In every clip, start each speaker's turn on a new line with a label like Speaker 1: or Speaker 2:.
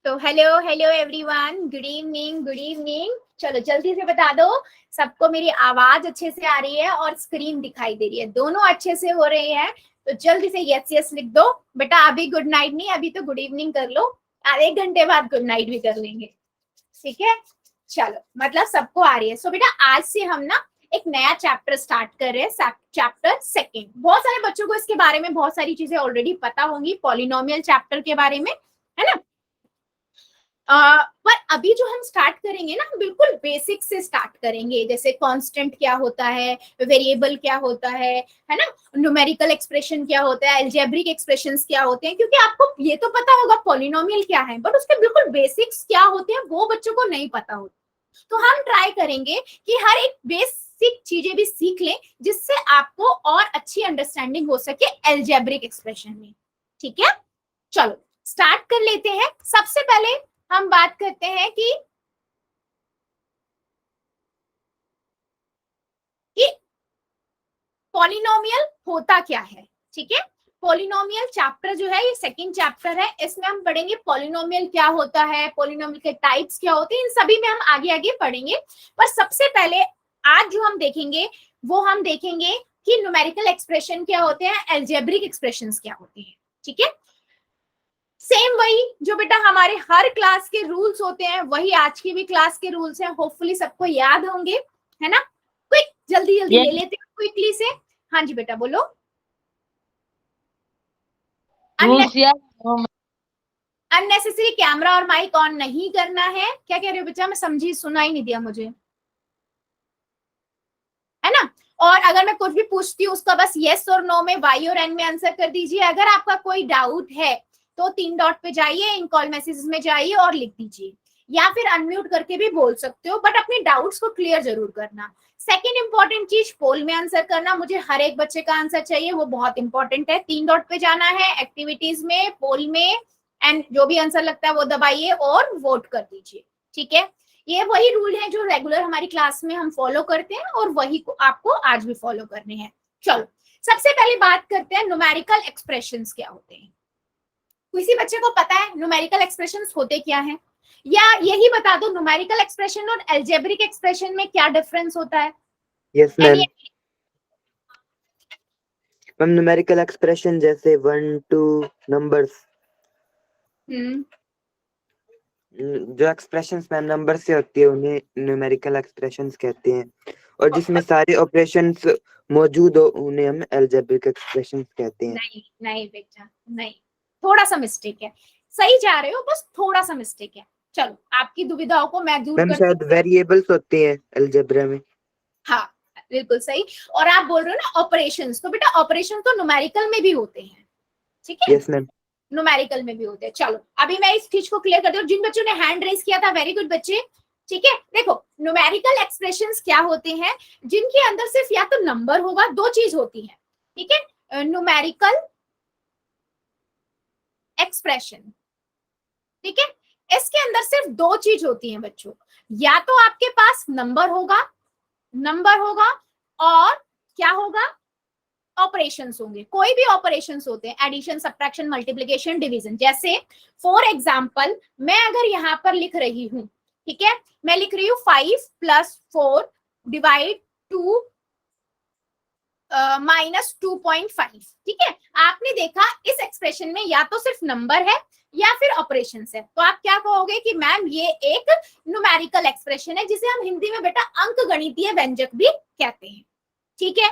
Speaker 1: तो hello hello everyone, good evening good evening. चलो जल्दी से बता दो सबको मेरी आवाज अच्छे से आ रही है और स्क्रीन दिखाई दे रही है, दोनों अच्छे से हो रही है। तो जल्दी से यस यस लिख दो। बेटा अभी गुड नाइट नहीं, अभी तो गुड इवनिंग कर लो, आधे घंटे बाद गुड नाइट भी कर लेंगे, ठीक है। चलो मतलब सबको आ रही है। सो बेटा आज से हम ना एक नया चैप्टर स्टार्ट कर रहे हैं, चैप्टर सेकंड। बहुत सारे बच्चों को इसके बारे में बहुत सारी चीजें ऑलरेडी पता होंगी, पॉलिनोमियल चैप्टर के बारे में, है ना। पर अभी जो हम स्टार्ट करेंगे ना, बिल्कुल बेसिक से स्टार्ट करेंगे, जैसे कांस्टेंट क्या होता है, वेरिएबल क्या होता है ना, न्यूमेरिकल एक्सप्रेशन क्या होता है, अलजेब्रिक एक्सप्रेशंस क्या होते हैं। क्योंकि आपको ये तो पता होगा पॉलिनोमियल क्या है, बट उसके बिल्कुल बेसिक्स क्या होते हैं वो बच्चों को नहीं पता होता। तो हम ट्राई करेंगे कि हर एक बेसिक चीजें भी सीख लें, जिससे आपको और अच्छी अंडरस्टैंडिंग हो सके अलजेब्रिक एक्सप्रेशन में, ठीक है। चलो स्टार्ट कर लेते हैं। सबसे पहले हम बात करते हैं कि पॉलिनोमियल होता क्या है, ठीक है। पॉलिनोमियल चैप्टर जो है ये सेकंड चैप्टर है, इसमें हम पढ़ेंगे पॉलिनोमियल क्या होता है, पॉलिनोमियल के टाइप्स क्या होते हैं, इन सभी में हम आगे आगे पढ़ेंगे। पर सबसे पहले आज जो हम देखेंगे वो हम देखेंगे कि न्यूमेरिकल एक्सप्रेशन क्या होते हैं, अलजेब्रिक एक्सप्रेशंस क्या होते हैं, ठीक है। सेम वही जो बेटा हमारे हर क्लास के रूल्स होते हैं, वही आज की भी क्लास के रूल्स हैं, होपफुली सबको याद होंगे, है ना। क्विक जल्दी जल्दी ले लेते हैं क्विकली से। हाँ जी बेटा बोलो। अननेसेसरी कैमरा और माइक ऑन नहीं करना है। क्या कह रहे हो बच्चा, मैं समझी, सुना ही नहीं दिया मुझे, है ना। और अगर मैं कुछ भी पूछती हूँ उसका बस यस और नो में, वाई और एन में आंसर कर दीजिए। अगर आपका कोई डाउट है तो 3 डॉट पे जाइए, इन कॉल मैसेजेस में जाइए और लिख दीजिए, या फिर अनम्यूट करके भी बोल सकते हो, बट अपने डाउट्स को क्लियर जरूर करना। सेकेंड इंपॉर्टेंट चीज, पोल में आंसर करना। मुझे हर एक बच्चे का आंसर चाहिए, वो बहुत इंपॉर्टेंट है। 3 डॉट पे जाना है, एक्टिविटीज में, पोल में, एंड जो भी आंसर लगता है वो दबाइए और वोट कर दीजिए, ठीक है। ये वही रूल है जो रेगुलर हमारी क्लास में हम फॉलो करते हैं, और वही को आपको आज भी फॉलो करने हैं। चलो सबसे पहले बात करते हैं न्यूमेरिकल एक्सप्रेशंस क्या होते हैं। किसी बच्चे को पता है न्यूमेरिकल एक्सप्रेशंस होते क्या हैं, या यही बता दो न्यूमेरिकल एक्सप्रेशन और अलजेब्रिक एक्सप्रेशन में क्या डिफरेंस होता है।
Speaker 2: Yes ma'am. Ma'am numerical expression जैसे 1 2 नंबर्स, जो एक्सप्रेशंस मैम नंबर से होती है उन्हें न्यूमेरिकल एक्सप्रेशंस कहते हैं, और जिसमें सारे ऑपरेशंस मौजूद हो उन्हें हम अलजेब्रिक एक्सप्रेशंस कहते हैं।
Speaker 1: नहीं नहीं बेटा नहीं, थोड़ा सा मिस्टेक है, सही जा रहे हो, बस थोड़ा सा मिस्टेक है। चलो आपकी दुविधाओं को मैं दूर
Speaker 2: मैम
Speaker 1: कर,
Speaker 2: शायद वेरिएबल्स होते हैं अलजेब्रा में।
Speaker 1: हाँ बिल्कुल सही। और आप बोल रहे हो ना ऑपरेशंस, तो बेटा ऑपरेशन तो न्यूमेरिकल में भी होते हैं, ठीक है,
Speaker 2: यस मैम।
Speaker 1: न्यूमेरिकल में भी होते हैं। चलो अभी मैं इस चीज को क्लियर कर दूं, जिन बच्चों ने हैंड रेज किया था वेरी गुड बच्चे, ठीक है। देखो न्यूमेरिकल एक्सप्रेशंस क्या होते हैं, जिनके अंदर सिर्फ या तो नंबर होगा, दो चीज होती है, ठीक है, न्यूमेरिकल एक्सप्रेशन, ठीक है। इसके अंदर सिर्फ दो चीज होती है बच्चों, या तो आपके पास नंबर होगा और क्या होगा, ऑपरेशंस होंगे। कोई भी ऑपरेशंस होते हैं, एडिशन, सब्ट्रैक्शन, मल्टीप्लिकेशन, डिवीजन। जैसे फॉर एग्जांपल मैं अगर यहां पर लिख रही हूं, ठीक है, मैं लिख रही हूँ 5+4 डिवाइड 2 -2.5, ठीक है। आपने देखा इस एक्सप्रेशन में या तो सिर्फ नंबर है या फिर ऑपरेशन है, तो आप क्या कहोगे कि मैम ये एक न्यूमेरिकल एक्सप्रेशन है, जिसे हम हिंदी में बेटा अंकगणितीय व्यंजक भी कहते हैं, ठीक है।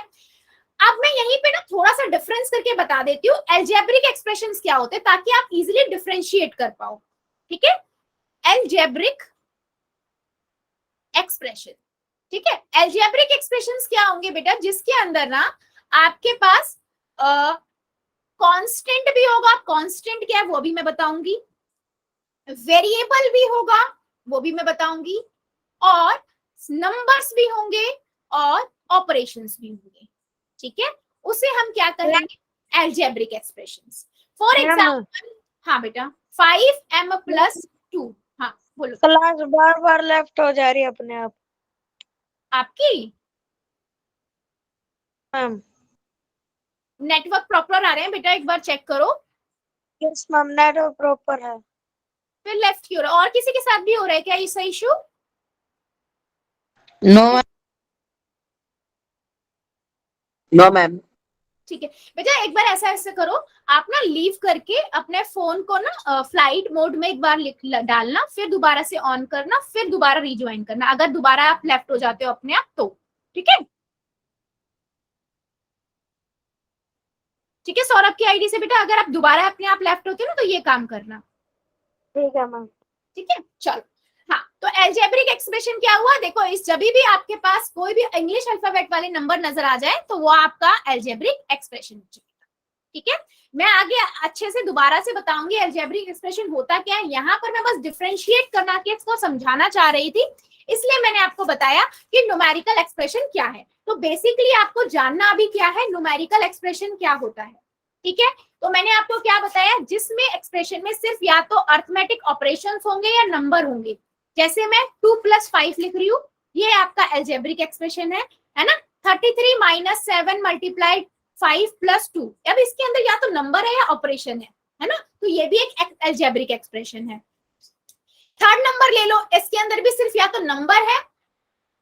Speaker 1: अब मैं यहीं पे ना थोड़ा सा डिफरेंस करके बता देती हूँ अलजेब्रिक एक्सप्रेशंस क्या होते हैं, ताकि आप इजीली डिफरेंशिएट कर पाओ, ठीक है। अलजेब्रिक एक्सप्रेशन, ठीक है। अलजेब्रिक एक्सप्रेशंस क्या होंगे बेटा, जिसके अंदर ना आपके पास कांस्टेंट भी होगा, कांस्टेंट क्या है वो भी मैं बताऊंगी, वेरिएबल भी होगा वो भी मैं बताऊंगी, और नंबर्स भी होंगे और ऑपरेशंस भी होंगे, ठीक है। उसे हम क्या कहेंगे, अलजेब्रिक एक्सप्रेशंस। फॉर एग्जांपल, हाँ बेटा 5m+2, हाँ बोलो।
Speaker 3: क्लास बार बार लेफ्ट हो जा रही है अपने आप
Speaker 1: आपकी
Speaker 3: मैम।
Speaker 1: नेटवर्क प्रॉपर आ रहे हैं बेटा, एक बार चेक करो।
Speaker 3: यस मैम नेटवर्क प्रॉपर है।
Speaker 1: फिर लेफ्ट की ओर। और किसी के साथ भी हो रहा है क्या इसका इशू?
Speaker 4: No no ma'am.
Speaker 1: ठीक है बेटा, एक बार ऐसा ऐसा करो, आप ना लीव करके अपने फोन को ना फ्लाइट मोड में एक बार डालना, फिर दोबारा से ऑन करना, फिर दोबारा रिज्वाइन करना, अगर दोबारा आप लेफ्ट हो जाते हो अपने आप तो। ठीक है, ठीक है सौरभ की आईडी से बेटा अगर आप दोबारा अपने आप लेफ्ट होते हो ना तो ये काम करना।
Speaker 3: ठीक है मैम।
Speaker 1: ठीक है चलो। हाँ तो एल्जेब्रिक एक्सप्रेशन क्या हुआ, देखो इस जब भी आपके पास कोई भी इंग्लिश अल्फाबेट वाले नंबर नजर आ जाए तो वो आपका एल्जेब्रिक एक्सप्रेशन। ठीक है, मैं आगे अच्छे से दोबारा से बताऊंगी एल्जेब्रिक एक्सप्रेशन होता क्या है। यहाँ पर मैं बस डिफरेंशिएट करना के इसको समझाना चाह रही थी, इसलिए मैंने आपको बताया कि न्यूमेरिकल एक्सप्रेशन क्या है। तो बेसिकली आपको जानना अभी क्या है, न्यूमेरिकल एक्सप्रेशन क्या होता है। ठीक है, तो मैंने आपको क्या बताया, जिसमें एक्सप्रेशन में सिर्फ या तो अर्थमेटिक ऑपरेशंस होंगे या नंबर होंगे। जैसे मैं 2 + 5 लिख रही हूँ, ये आपका एल्जेब्रिक एक्सप्रेशन है ना। 33 - 7 × 5 + 2, अब इसके अंदर या तो नंबर है या ऑपरेशन है ना, तो ये भी एक एल्जेब्रिक एक्सप्रेशन है। थर्ड नंबर ले लो, इसके अंदर भी सिर्फ या तो नंबर है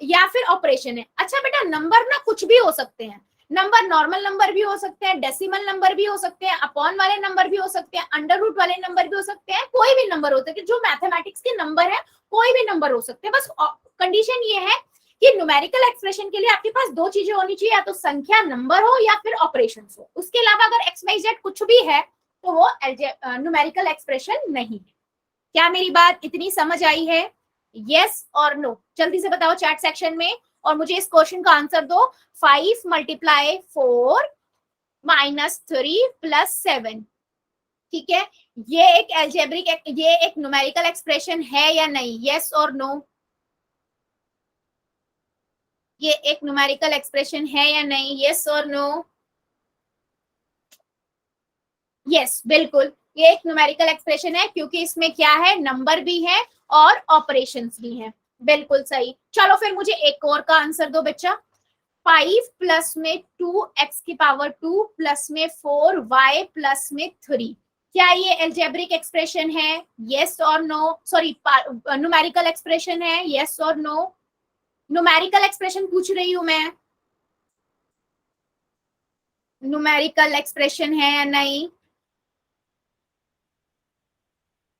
Speaker 1: या फिर ऑपरेशन है। अच्छा बेटा नंबर ना कुछ भी हो सकते हैं, नंबर नॉर्मल नंबर भी हो सकते हैं, डेसिमल नंबर भी हो सकते हैं, अपॉन वाले नंबर भी हो सकते हैं, अंडर रूट वाले नंबर भी हो सकते हैं, कोई भी नंबर हो सकते हैं, जो मैथमेटिक्स के नंबर है कोई भी नंबर हो सकते हैं। बस कंडीशन ये है कि न्यूमेरिकल एक्सप्रेशन के लिए आपके पास दो चीजें होनी चाहिए, या तो संख्या नंबर हो या फिर ऑपरेशन हो। उसके अलावा अगर एक्स वाई जेड कुछ भी है तो वो न्यूमेरिकल एक्सप्रेशन नहीं है। क्या मेरी बात इतनी समझ आई है? यस और नो जल्दी से बताओ चैट सेक्शन में, और मुझे इस क्वेश्चन का आंसर दो। 5 × 4 - 3 + 7, ठीक है, ये एक एल्जेब्रिक, ये एक न्यूमेरिकल एक्सप्रेशन है या नहीं? यस और नो, ये एक न्यूमेरिकल एक्सप्रेशन है या नहीं? यस और नो? यस बिल्कुल, ये एक न्यूमेरिकल एक्सप्रेशन है, क्योंकि इसमें क्या है, नंबर भी है और ऑपरेशंस भी हैं। बिल्कुल सही। चलो फिर मुझे एक और का आंसर दो बच्चा। 5 + 2x⁴ + 4y + 3, क्या ये एल्जेब्रिक एक्सप्रेशन है? यस और नो? सॉरी न्यूमेरिकल एक्सप्रेशन है? यस और नो? न्यूमेरिकल एक्सप्रेशन पूछ रही हूं मैं, न्यूमेरिकल एक्सप्रेशन है या नहीं?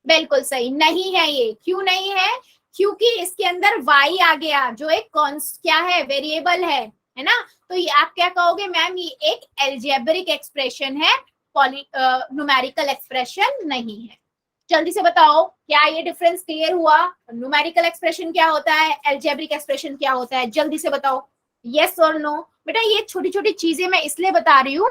Speaker 1: बिल्कुल सही नहीं है ये। क्यों नहीं है? क्योंकि इसके अंदर y आ गया, जो एक क्या है, वेरिएबल है ना। तो ये आप क्या कहोगे, मैम ये एक एल्जेब्रिक एक्सप्रेशन है, न्यूमेरिकल एक्सप्रेशन नहीं है। जल्दी से बताओ, क्या ये डिफरेंस क्लियर हुआ? न्यूमेरिकल एक्सप्रेशन क्या होता है, एल्जेब्रिक एक्सप्रेशन क्या होता है, जल्दी से बताओ यस और नो। बेटा ये छोटी छोटी चीजें मैं इसलिए बता रही हूँ,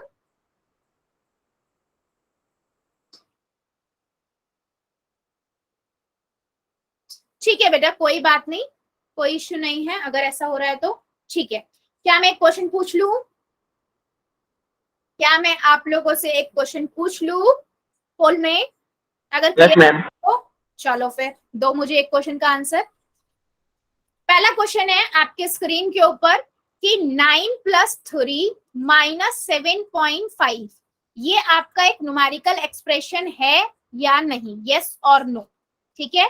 Speaker 1: ठीक है बेटा कोई बात नहीं, कोई इश्यू नहीं है अगर ऐसा हो रहा है तो। ठीक है, क्या मैं एक क्वेश्चन पूछ लूं? क्या मैं आप लोगों से एक क्वेश्चन पूछ लूं पोल में? अगर क्लियर हो चलो फिर दो मुझे एक क्वेश्चन का आंसर। पहला क्वेश्चन है आपके स्क्रीन के ऊपर कि 9 + 3 - 7.5, ये आपका एक न्यूमेरिकल एक्सप्रेशन है या नहीं? यस और नो, ठीक है,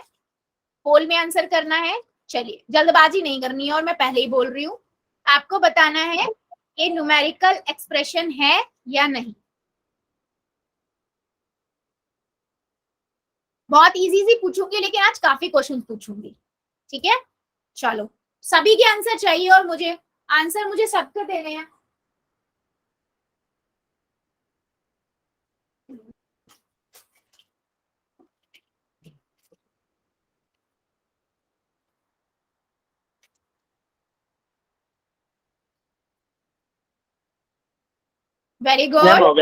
Speaker 1: पोल में आंसर करना है। चलिए जल्दबाजी नहीं करनी है, और मैं पहले ही बोल रही हूँ, आपको बताना है कि न्यूमेरिकल एक्सप्रेशन है या नहीं। बहुत इजी सी पूछूंगी, लेकिन आज काफी क्वेश्चन पूछूंगी, ठीक है। चलो सभी के आंसर चाहिए, और मुझे आंसर मुझे सबके देने हैं। Very good,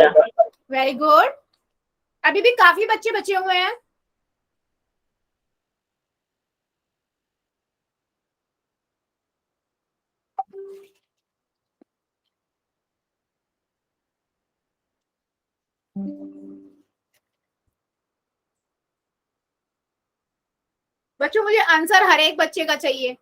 Speaker 1: very good. अभी भी काफी बच्चे बचे हुए हैं। बच्चों मुझे आंसर हर एक बच्चे का चाहिए।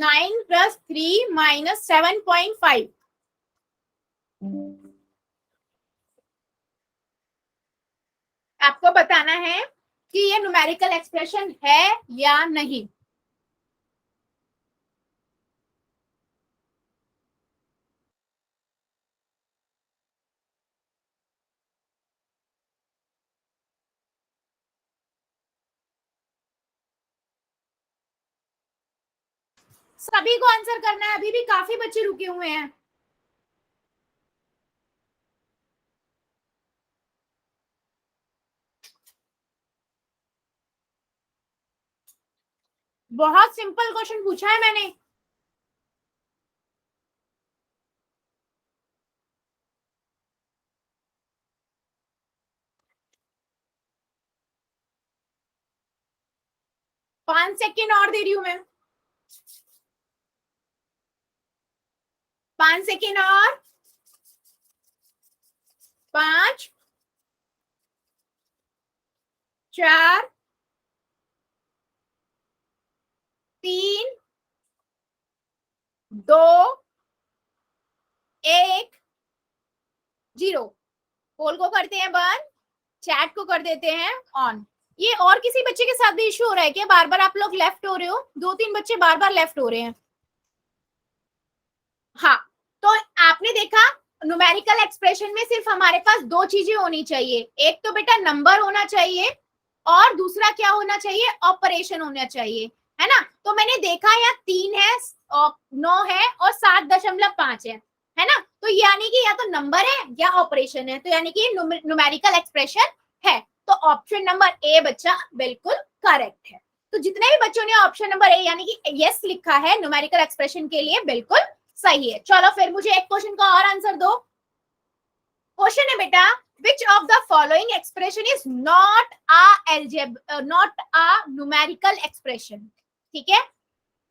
Speaker 1: 9 + 3 - 7.5। आपको बताना है कि ये न्यूमेरिकल एक्सप्रेशन है या नहीं। सभी को आंसर करना है, अभी भी काफी बच्चे रुके हुए हैं। बहुत सिंपल क्वेश्चन पूछा है मैंने। पांच सेकेंड और दे रही हूं मैं, 5 सेकेंड और। 5 4 3 2 1 0। पोल को करते हैं बंद, चैट को कर देते हैं ऑन। ये और किसी बच्चे के साथ भी इशू हो रहा है क्या? बार बार आप लोग लेफ्ट हो रहे हो, 2-3 बच्चे बार बार लेफ्ट हो रहे हैं। हाँ, तो आपने देखा न्यूमेरिकल एक्सप्रेशन में सिर्फ हमारे पास दो चीजें होनी चाहिए, एक तो बेटा नंबर होना चाहिए और दूसरा क्या होना चाहिए, ऑपरेशन होना चाहिए, है ना। तो मैंने देखा यहाँ 3 है, 9 है और 7.5 है ना। तो यानी कि या तो नंबर है या ऑपरेशन है, तो यानी कि न्यूमेरिकल एक्सप्रेशन है। तो ऑप्शन नंबर ए बच्चा बिल्कुल करेक्ट है। तो जितने भी बच्चों ने ऑप्शन नंबर ए यानी कि यस लिखा है न्यूमेरिकल एक्सप्रेशन के लिए, बिल्कुल सही है। चलो फिर मुझे एक क्वेश्चन का और आंसर दो। क्वेश्चन है बेटा, which of the following expression is not a numerical expression? ठीक है,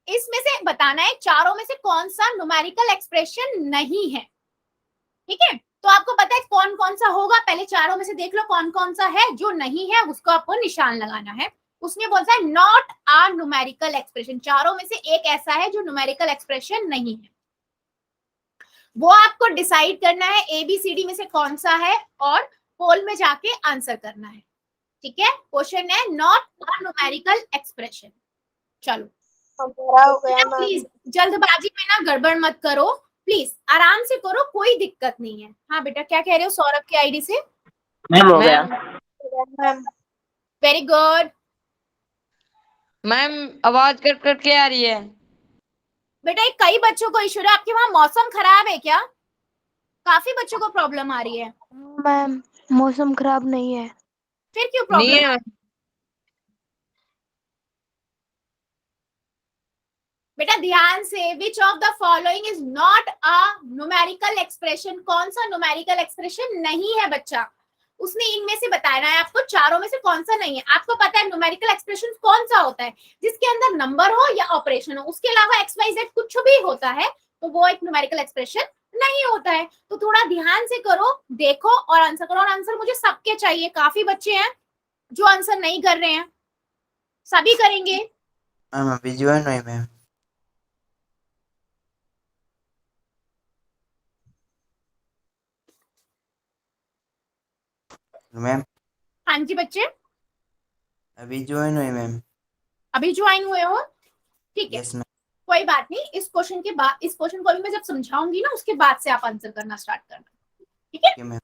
Speaker 1: इसमें से बताना है चारों में से कौन सा न्यूमेरिकल एक्सप्रेशन नहीं है। ठीक है, तो आपको पता है कौन कौन सा होगा, पहले चारों में से देख लो कौन कौन सा है। जो नहीं है उसको आपको निशान लगाना है। उसने बोला है नॉट आ न्यूमेरिकल एक्सप्रेशन, चारों में से एक ऐसा है जो न्यूमेरिकल एक्सप्रेशन नहीं है। वो आपको डिसाइड करना है ABCD में से कौन सा है और पोल में जाके आंसर करना है। ठीक है, क्वेश्चन है नॉट अ न्यूमेरिकल एक्सप्रेशन। चलो
Speaker 3: हो गया मैम।
Speaker 1: प्लीज जल्दबाजी में ना गड़बड़ मत करो, प्लीज आराम से करो, कोई दिक्कत नहीं है। हाँ बेटा क्या कह रहे हो सौरभ की आईडी से?
Speaker 4: मैम हो गया।
Speaker 3: Ma'am
Speaker 1: very good.
Speaker 4: मैम आवाज कट कट के आ रही है।
Speaker 1: बेटा एक कई बच्चों को इशू है, आपके वहां मौसम खराब है क्या? काफी बच्चों को प्रॉब्लम आ रही है।
Speaker 3: मैम मौसम खराब नहीं है।
Speaker 1: फिर क्यों
Speaker 4: नहीं
Speaker 1: प्रॉब्लम?
Speaker 4: है।
Speaker 1: बेटा ध्यान से, which of the following is not a numerical expression, कौन सा न्यूमेरिकल एक्सप्रेशन नहीं है बच्चा? उसने इनमें से बताना है आपको, चारों में से कौन सा नहीं है। आपको पता है न्यूमेरिकल एक्सप्रेशन कौन सा होता है, जिसके अंदर नंबर हो या ऑपरेशन हो, उसके अलावा XYZ कुछ भी होता है तो वो एक न्यूमेरिकल एक्सप्रेशन नहीं होता है। तो थोड़ा ध्यान से करो, देखो और आंसर करो। और आंसर मुझे सबके चाहिए, काफी बच्चे हैं जो आंसर नहीं कर रहे हैं, सभी करेंगे।
Speaker 2: मैम अभी ज्वाइन हुई मैम। मैम
Speaker 1: हाँ जी बच्चे,
Speaker 2: अभी ज्वाइन हुई मैम।
Speaker 1: अभी ज्वाइन हुए हो? ठीक है,
Speaker 2: यस मैम।
Speaker 1: कोई बात नहीं। इस क्वेश्चन के बाद, इस क्वेश्चन को अभी मैं जब समझाऊंगी ना उसके बाद से आप आंसर करना स्टार्ट करना। ठीक है,
Speaker 2: मैम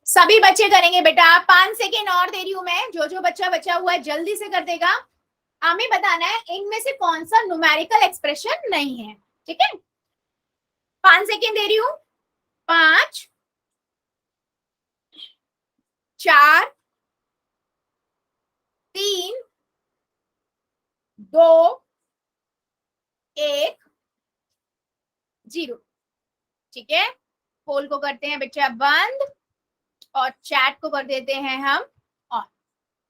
Speaker 1: सभी बच्चे करेंगे बेटा। 5 सेकेंड और दे रही हूं मैं, जो जो बच्चा बचा हुआ है जल्दी से कर देगा। हमें बताना है इनमें से कौन सा न्यूमेरिकल एक्सप्रेशन नहीं है। ठीक है, 5 सेकेंड दे रही हूं। 5 4 3 2 1 0। ठीक है, पोल को करते हैं बच्चा बंद और चैट को कर देते हैं हम ऑन।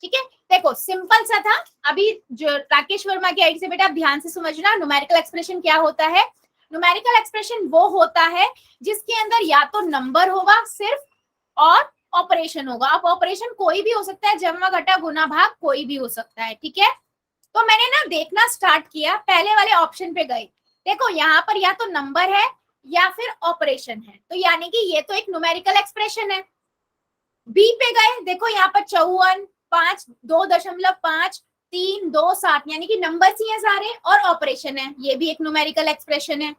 Speaker 1: ठीक है, देखो सिंपल सा था। अभी जो राकेश वर्मा की आईडी से बेटा ध्यान से समझना, न्यूमेरिकल एक्सप्रेशन क्या होता है। न्यूमेरिकल एक्सप्रेशन वो होता है जिसके अंदर या तो नंबर होगा सिर्फ और ऑपरेशन होगा। अब ऑपरेशन कोई भी हो सकता है, जमा घटा गुना भाग कोई भी हो सकता है, ठीक है। तो मैंने ना देखना स्टार्ट किया, पहले वाले ऑप्शन पे गई, देखो यहाँ पर या तो नंबर है या फिर ऑपरेशन है, तो यानी कि ये तो एक न्यूमेरिकल एक्सप्रेशन है। बी पे गए, देखो यहाँ पर 54, 5, 2.5, 3, 2, 7, यानी कि नंबर ही है सारे और ऑपरेशन है, ये भी एक न्यूमेरिकल एक्सप्रेशन है।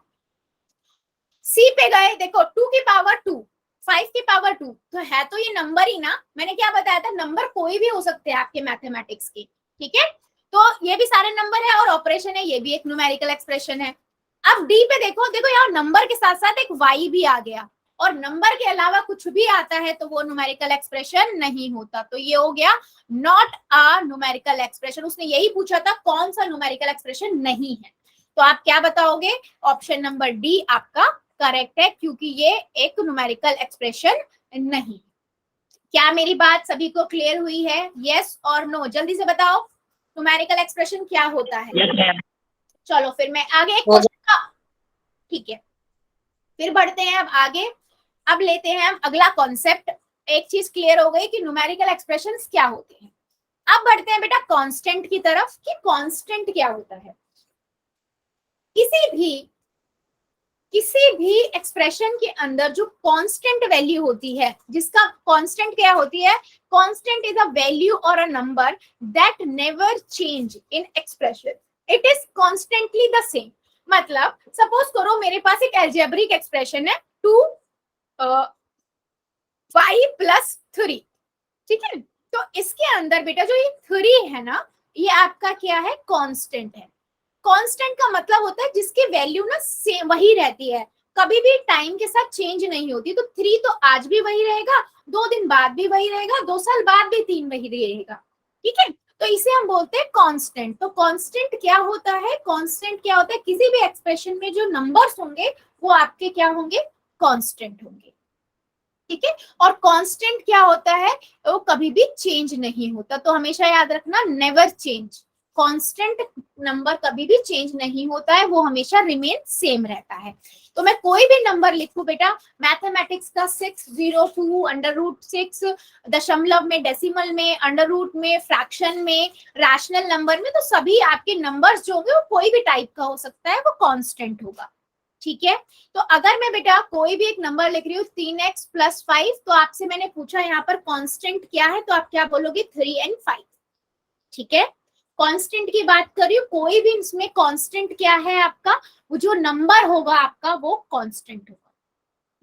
Speaker 1: सी पे गए, देखो 2 की पावर 2, 5 की पावर 2, तो है तो ये नंबर ही ना, मैंने क्या बताया था, नंबर कोई भी हो सकते हैं आपके मैथमेटिक्स के, ठीक है। तो ये भी सारे नंबर है और ऑपरेशन है, ये भी एक न्यूमेरिकल एक्सप्रेशन है। अब डी पे देखो, देखो यहाँ नंबर के साथ साथ एक वाई भी आ गया, और नंबर के अलावा कुछ भी आता है तो वो न्यूमेरिकल एक्सप्रेशन नहीं होता, तो ये हो गया नॉट अ न्यूमेरिकल एक्सप्रेशन। उसने यही पूछा था कौन सा न्यूमेरिकल एक्सप्रेशन नहीं है, तो आप क्या बताओगे, ऑप्शन नंबर डी आपका करेक्ट है, क्योंकि ये एक न्यूमेरिकल एक्सप्रेशन नहीं। क्या मेरी बात सभी को क्लियर हुई है? यस और नो, जल्दी से बताओ न्यूमेरिकल एक्सप्रेशन क्या होता है।
Speaker 4: yes,
Speaker 1: चलो फिर मैं आगे एक क्वेश्चन का, ठीक है, फिर बढ़ते हैं अब आगे। अब लेते हैं हम अगला कॉन्सेप्ट। एक चीज क्लियर हो गई कि न्यूमेरिकल एक्सप्रेशंस क्या होते हैं। अब बढ़ते हैं बेटा कांस्टेंट की तरफ, कि कांस्टेंट क्या होता है। किसी भी एक्सप्रेशन के अंदर जो कांस्टेंट वैल्यू होती है, जिसका कांस्टेंट क्या होती है, कांस्टेंट इज अ वैल्यू और a number that never change in expression, it is constantly the same. मतलब सपोज करो मेरे पास एक एल्जेब्रिक एक्सप्रेशन है 2y + 3, ठीक है। तो इसके अंदर बेटा जो ये 3 है ना, ये आपका क्या है, कांस्टेंट है। कांस्टेंट का मतलब होता है जिसकी वैल्यू ना सेम वही रहती है, कभी भी टाइम के साथ चेंज नहीं होती। तो 3 तो आज भी वही रहेगा, 2 दिन बाद भी वही रहेगा, 2 साल बाद भी 3 वही रहेगा, ठीक है। तो इसे हम बोलते हैं कांस्टेंट। तो कांस्टेंट क्या होता है, कांस्टेंट क्या होता है, किसी भी एक्सप्रेशन में जो नंबर्स होंगे वो आपके क्या होंगे, कांस्टेंट होंगे, ठीक है। और कांस्टेंट क्या होता है, वो कभी भी चेंज नहीं होता, तो हमेशा याद रखना नेवर चेंज। कांस्टेंट नंबर कभी भी चेंज नहीं होता है, वो हमेशा रिमेन सेम रहता है। तो मैं कोई भी नंबर लिखूं बेटा मैथमेटिक्स का 602 √6, दशमलव में, डेसिमल में, अंडर रूट में, फ्रैक्शन में, रैशनल नंबर में, तो सभी आपके नंबर्स जो होंगे वो कोई भी टाइप का हो सकता है, वो कांस्टेंट होगा, ठीक है। तो अगर मैं बेटा कोई भी एक नंबर लिख रही हूँ 3x + 5, तो आपसे मैंने पूछा यहाँ पर कांस्टेंट क्या है, तो आप क्या बोलोगे, 3 और 5, ठीक है। कांस्टेंट की बात कर रही हूँ, कोई भी इसमें कांस्टेंट क्या है आपका, वो जो नंबर होगा आपका वो कांस्टेंट होगा,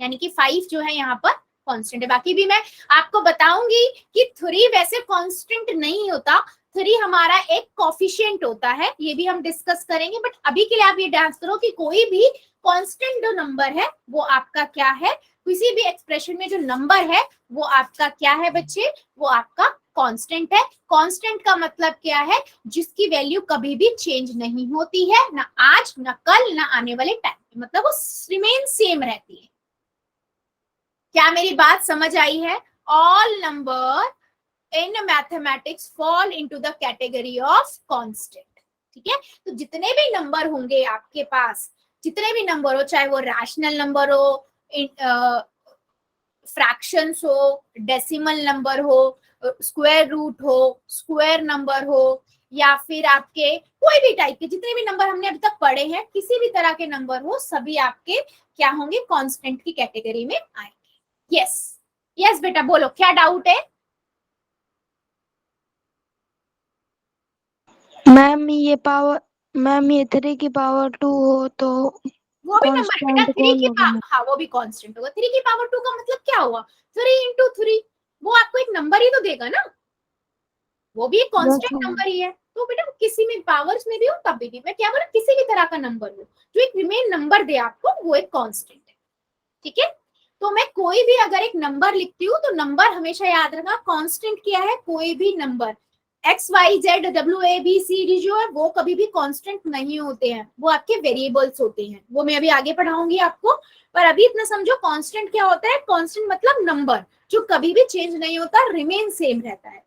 Speaker 1: यानी कि 5 जो है यहाँ पर कांस्टेंट है। बाकी भी मैं आपको बताऊंगी कि 3 वैसे कांस्टेंट नहीं होता, 3 हमारा एक कोफिशिएंट होता है, ये भी हम डिस्कस करेंगे। बट अभी के लिए आप ये ध्यान करो कि कोई भी कांस्टेंट जो नंबर है वो आपका क्या है, किसी भी एक्सप्रेशन में जो नंबर है वो आपका क्या है बच्चे, वो आपका कांस्टेंट है। कांस्टेंट का मतलब क्या है, जिसकी वैल्यू कभी भी चेंज नहीं होती है, ना आज, ना कल, ना आने वाले टाइम, मतलब वो रिमेन सेम रहती है। क्या मेरी बात समझ आई है? All number in mathematics fall into the category of constant, ठीक है। तो जितने भी नंबर होंगे आपके पास, जितने भी नंबर हो, चाहे वो रैशनल नंबर हो, फ्रैक्शंस हो, डेसिमल नंबर हो, स्क्वायर रूट हो, स्क्वायर नंबर हो, या फिर आपके कोई भी टाइप के जितने भी नंबर हमने अभी तक पढ़े हैं, किसी भी तरह के नंबर हो, सभी आपके क्या होंगे, कांस्टेंट की कैटेगरी में आएंगे। यस यस बेटा बोलो, क्या डाउट है?
Speaker 3: मैम ये 3 की पावर 2 हो तो
Speaker 1: वो भी नंबर बेटा,
Speaker 3: कांस्टेंट
Speaker 1: 3
Speaker 3: कौन
Speaker 1: की
Speaker 3: होगा?
Speaker 1: हाँ वो भी कांस्टेंट होगा। 3 की पावर 2 का मतलब क्या हुआ, 3 × 3, वो आपको एक नंबर ही तो देगा ना, वो भी एक कांस्टेंट नंबर ही है। तो बेटा किसी में पावर्स में भी हो तब भी मैं क्या बोला, किसी भी तरह का नंबर हो जो एक रिमेन नंबर दे आपको, वो एक कांस्टेंट है, ठीक है। तो मैं कोई भी अगर एक नंबर लिखती हूँ तो नंबर हमेशा याद रखना, कांस्टेंट क्या है, कोई भी number x y z w a b c d जो है वो कभी भी कांस्टेंट नहीं होते हैं, वो आपके वेरिएबल्स होते हैं, वो मैं अभी आगे पढ़ाऊंगी आपको। पर अभी इतना समझो कांस्टेंट क्या होता है, कांस्टेंट मतलब नंबर जो कभी भी चेंज नहीं होता, रिमेन सेम रहता है।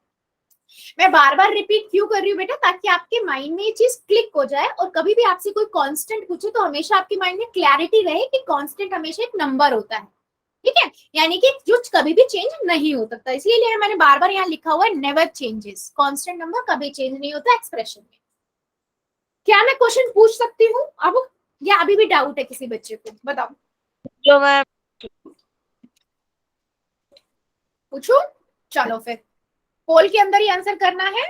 Speaker 1: मैं बार बार रिपीट क्यों कर रही हूँ बेटा, ताकि आपके माइंड में ये चीज क्लिक हो जाए, और कभी भी आपसे कोई कांस्टेंट पूछे तो हमेशा आपके माइंड में क्लैरिटी रहे कि कांस्टेंट हमेशा एक नंबर होता है, ठीक है, यानी कि जो कभी भी चेंज नहीं हो सकता, इसलिए मैंने बार बार यहाँ लिखा हुआ है नेवर चेंजेस, कांस्टेंट नंबर कभी चेंज नहीं होता एक्सप्रेशन में। क्या मैं क्वेश्चन पूछ सकती हूँ अब, या अभी भी डाउट है किसी बच्चे को, बताओ।
Speaker 4: जो मैम
Speaker 1: पूछू, चलो फिर पोल के अंदर ही आंसर करना है।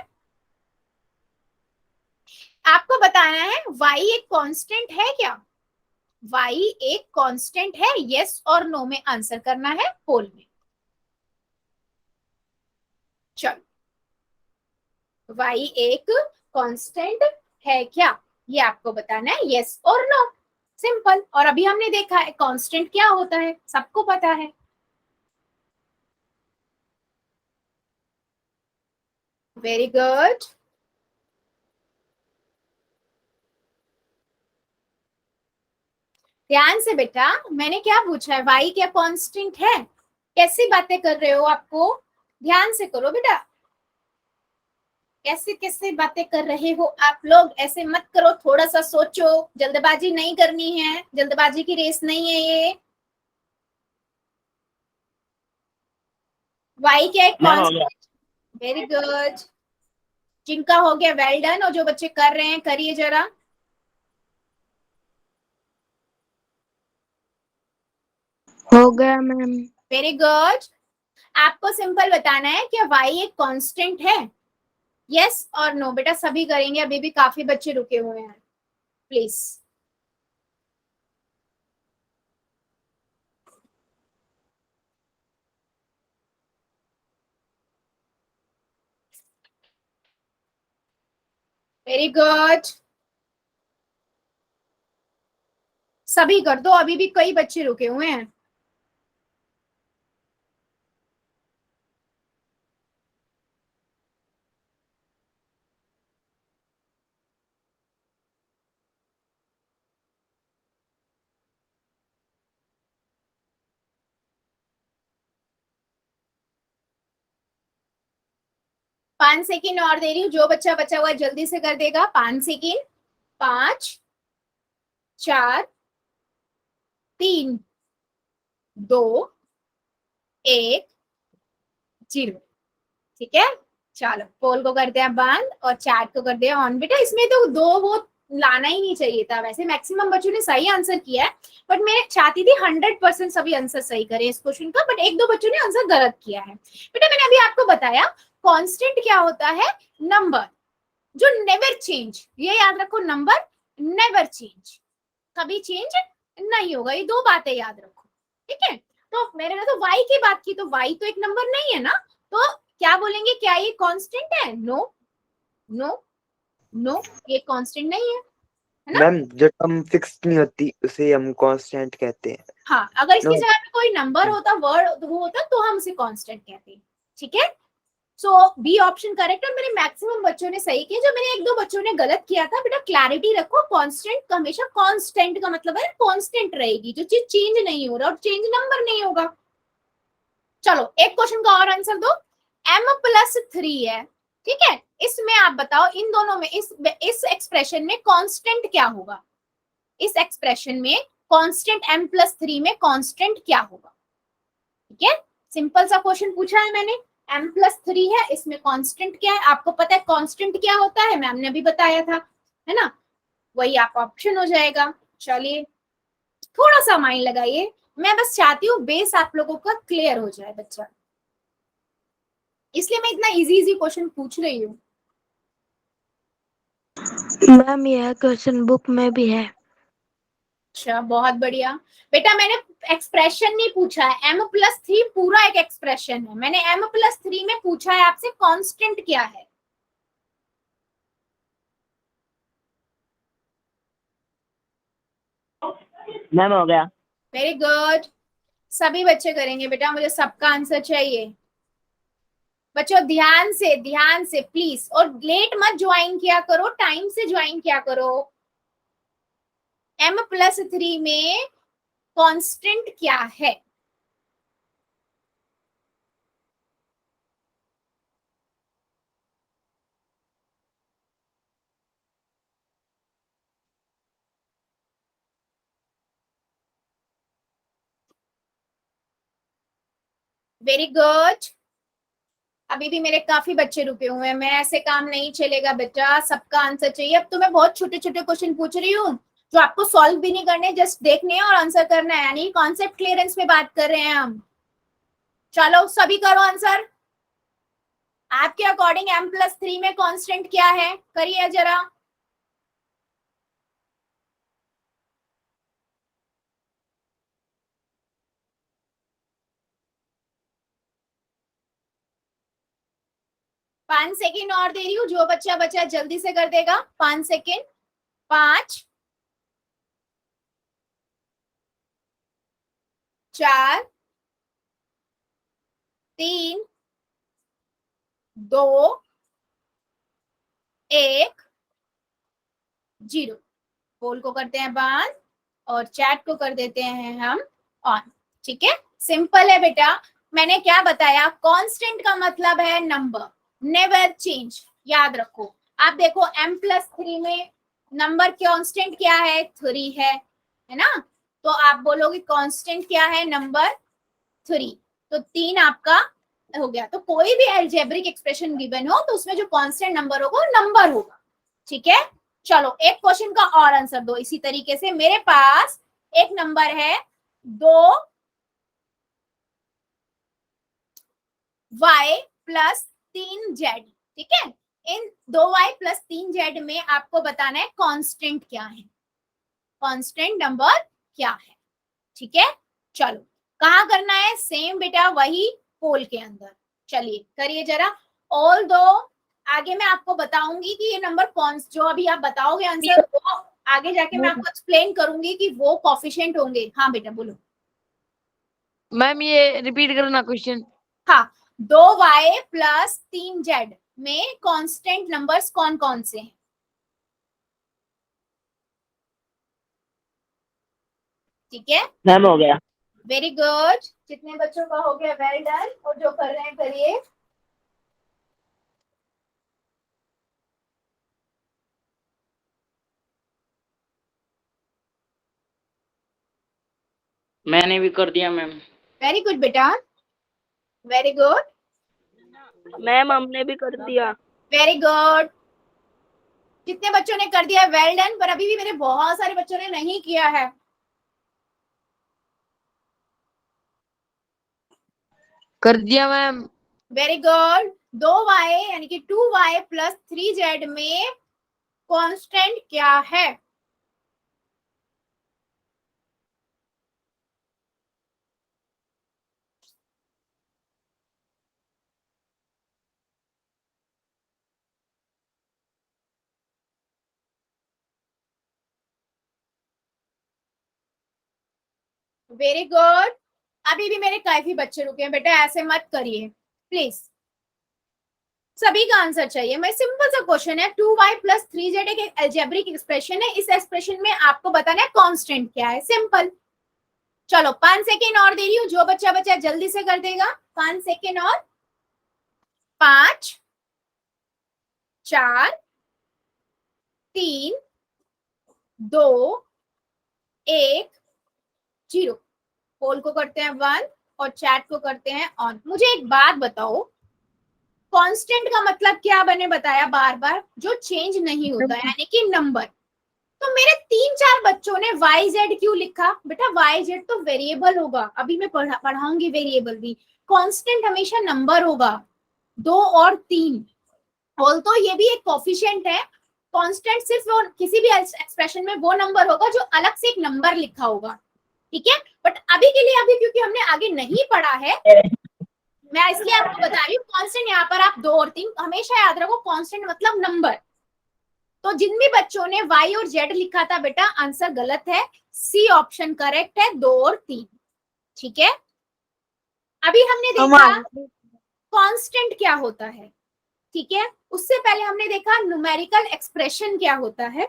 Speaker 1: आपको बताना है y एक कांस्टेंट है क्या, y एक कांस्टेंट है, यस और नो में आंसर करना है पोल में। चलो, y एक कांस्टेंट है क्या, ये आपको बताना है, यस और नो, सिंपल। और अभी हमने देखा है कांस्टेंट क्या होता है, सबको पता है। Very good. ध्यान से बेटा, मैंने क्या पूछा है, y क्या कांस्टेंट है, कैसी बातें कर रहे हो, आपको ध्यान से करो बेटा, कैसे कैसे बातें कर रहे हो आप लोग, ऐसे मत करो, थोड़ा सा सोचो, जल्दबाजी नहीं करनी है, जल्दबाजी की रेस नहीं है ये। y क्या एक
Speaker 4: मैम हो गया।
Speaker 1: कांस्टेंट, वेरी गुड, जिनका हो गया वेल डन, और जो बच्चे कर रहे हैं करिए जरा।
Speaker 3: हो गया मैम।
Speaker 1: Very good. आपको सिंपल बताना है कि y एक कांस्टेंट है, यस और नो, बेटा सभी करेंगे, अभी भी काफी बच्चे रुके हुए हैं, प्लीज। वेरी गुड, सभी कर दो, अभी भी कई बच्चे रुके हुए हैं। पांच सेकेंड और दे रही हूँ, जो बच्चा बचा हुआ है जल्दी से कर देगा, 5 सेकेंड, 5, 4, 3, 2, 1, 0। ठीक है, चलो पोल को करते हैं बंद और चैट को कर दिया ऑन। बेटा इसमें तो दो वो लाना ही नहीं चाहिए था, वैसे मैक्सिमम बच्चों ने सही आंसर किया है, बट मैं चाहती थी 100% सभी आंसर सही करें इस क्वेश्चन का, बट एक दो बच्चों ने आंसर गलत किया है। बेटा मैंने अभी आपको बताया कांस्टेंट क्या होता है, नंबर जो नेवर चेंज, ये याद रखो, नंबर नेवर चेंज, कभी चेंज नहीं होगा, ये दो बातें याद रखो। ठीक है, तो मैंने ना तो y की बात की, तो y तो एक नंबर नहीं है ना, तो क्या बोलेंगे, क्या ये कांस्टेंट है, नो नो नो, ये कांस्टेंट नहीं है ना।
Speaker 2: मैम जो टर्म फिक्स नहीं होती उसे हम कांस्टेंट कहते हैं।
Speaker 1: हाँ, अगर इसकी
Speaker 2: नो।
Speaker 1: जगह पे कोई नंबर होता, वर्ड वो होता, तो हम उसे कांस्टेंट कहते हैं। ठीक है, सो बी ऑप्शन करेक्ट, और मेरे मैक्सिमम बच्चों ने सही किया, जो मेरे एक दो बच्चों ने गलत किया था, बेटा क्लैरिटी रखो, कांस्टेंट का हमेशा, कांस्टेंट का मतलब है कांस्टेंट रहेगी, जो चीज चेंज नहीं हो रहा, और चेंज नंबर नहीं होगा। चलो एक क्वेश्चन का और आंसर दो, m+3 है, ठीक है, इसमें आप बताओ इन दोनों में, इस एक्सप्रेशन में कांस्टेंट क्या होगा, इस एक्सप्रेशन में कांस्टेंट m+3 में कांस्टेंट क्या होगा। ठीक है, सिंपल सा क्वेश्चन पूछा है मैंने, m+3 है, इसमें कांस्टेंट क्या है, आपको पता है कांस्टेंट क्या होता है, मैम ने अभी बताया था, है ना, वही आपका ऑप्शन हो जाएगा। चलिए थोड़ा सा माइंड लगाइए, मैं बस चाहती हूँ बेस आप लोगों का क्लियर हो जाए बच्चा, इसलिए मैं इतना इजी इजी क्वेश्चन पूछ रही हूँ।
Speaker 3: मैम यह क्वेश्चन बुक में भी है।
Speaker 1: अच्छा बहुत बढ़िया, बेटा मैंने एक्सप्रेशन नहीं पूछा है, m+3 पूरा एक एक्सप्रेशन है, मैंने m+3 में पूछा है आपसे कांस्टेंट क्या है।
Speaker 4: मैम हो गया।
Speaker 1: वेरी गुड, सभी बच्चे करेंगे बेटा, मुझे सबका आंसर चाहिए बच्चों, ध्यान से प्लीज, और लेट मत ज्वाइन किया करो, टाइम से ज्वाइन किया करो। m+3 में कांस्टेंट क्या है, वेरी गुड। अभी भी मेरे काफी बच्चे रुके हुए हैं, मैं ऐसे काम नहीं चलेगा बेटा, सबका आंसर चाहिए। अब तो मैं बहुत छोटे छोटे क्वेश्चन पूछ रही हूँ जो आपको सॉल्व भी नहीं करने, जस्ट देखने हैं और आंसर करना है, यानी कॉन्सेप्ट क्लियरेंस में बात कर रहे हैं हम। चलो सभी करो आंसर। आपके अकॉर्डिंग m+3 में कांस्टेंट क्या है, करिए जरा। पांच सेकेंड और दे रही हूँ, जो बच्चा बच्चा जल्दी से कर देगा। 5 सेकेंड। 5 4 3 2 1 0। पोल को करते हैं बंद और चैट को कर देते हैं हम ऑन। ठीक है, सिंपल है बेटा। मैंने क्या बताया, कांस्टेंट का मतलब है नंबर, नेवर चेंज, याद रखो। आप देखो m+3 में नंबर कांस्टेंट क्या है, 3 है ना। तो आप बोलोगे कांस्टेंट क्या है, नंबर 3, तो 3 आपका हो गया। तो कोई भी अलजेब्रिक एक्सप्रेशन गिवन हो तो उसमें जो कांस्टेंट नंबर होगा वो नंबर होगा। ठीक है, चलो एक क्वेश्चन का और आंसर दो इसी तरीके से। मेरे पास एक नंबर है 2y + 3z। ठीक है, इन 2y + 3z में आपको बताना है कांस्टेंट क्या है, कांस्टेंट नंबर क्या है। ठीक है, चलो कहाँ करना है, सेम बेटा वही पोल के अंदर। चलिए करिए जरा। ऑल दो आगे मैं आपको बताऊंगी कि ये नंबर कौन, जो अभी आप बताओगे आंसर वो आगे जाके मैं आपको एक्सप्लेन करूंगी कि वो कोफिशिएंट होंगे। हाँ बेटा बोलो।
Speaker 4: मैम ये रिपीट करना क्वेश्चन।
Speaker 1: हाँ, 2y + 3z में कांस्टेंट नंबर्स कौन कौन से हैं। ठीक है,
Speaker 4: मैम हो गया।
Speaker 1: Very good. जितने बच्चों का हो गया वेल डन, और जो कर रहे हैं करिए।
Speaker 5: मैंने भी कर दिया मैम।
Speaker 1: वेरी गुड बेटा, वेरी गुड,
Speaker 4: मैम हमने भी कर दिया।
Speaker 1: Very good. जितने बच्चों ने कर दिया वेल डन, पर अभी भी मेरे बहुत सारे बच्चों ने नहीं किया है।
Speaker 4: कर दिया मैम।
Speaker 1: Very good. 2y यानी कि 2y + 3z में कांस्टेंट क्या है। Very good. अभी भी मेरे काफी बच्चे रुके हैं बेटा, ऐसे मत करिए प्लीज, सभी का आंसर चाहिए। मैं सिंपल सा क्वेश्चन है, 2y + 3z एक अलजेब्रिक एक्सप्रेशन है, इस एक्सप्रेशन में आपको बताना है कांस्टेंट क्या है, सिंपल। चलो 5 सेकेंड और दे रही हूँ, जो बच्चा बच्चा जल्दी से कर देगा। 5 सेकेंड और। 5 4 3 2 1 0। पोल को करते हैं 1 और चैट को करते हैं ऑन। मुझे एक बात बताओ, कांस्टेंट का मतलब क्या मैंने बताया बार बार, जो चेंज नहीं होता यानी कि नंबर। तो मेरे 3-4 बच्चों ने YZ क्यों लिखा बेटा, YZ तो वेरिएबल होगा, अभी मैं पढ़ाऊंगी वेरिएबल भी। कांस्टेंट हमेशा नंबर होगा, 2 और 3। ऑल तो ये भी एक कोफिशिएंट है, कांस्टेंट सिर्फ वो किसी भी एक्सप्रेशन में वो नंबर होगा जो अलग से एक नंबर लिखा होगा। ठीक है, बट अभी के लिए, अभी क्योंकि हमने आगे नहीं पढ़ा है, मैं इसलिए आपको बता रही हूँ कांस्टेंट यहाँ पर आप 2 और 3 हमेशा याद रखो, कांस्टेंट मतलब नंबर। तो जिन भी बच्चों ने y और z लिखा था बेटा, आंसर गलत है, सी ऑप्शन करेक्ट है, 2 और 3। ठीक है, अभी हमने देखा कांस्टेंट क्या होता है। ठीक है, उससे पहले हमने देखा न्यूमेरिकल एक्सप्रेशन क्या होता है।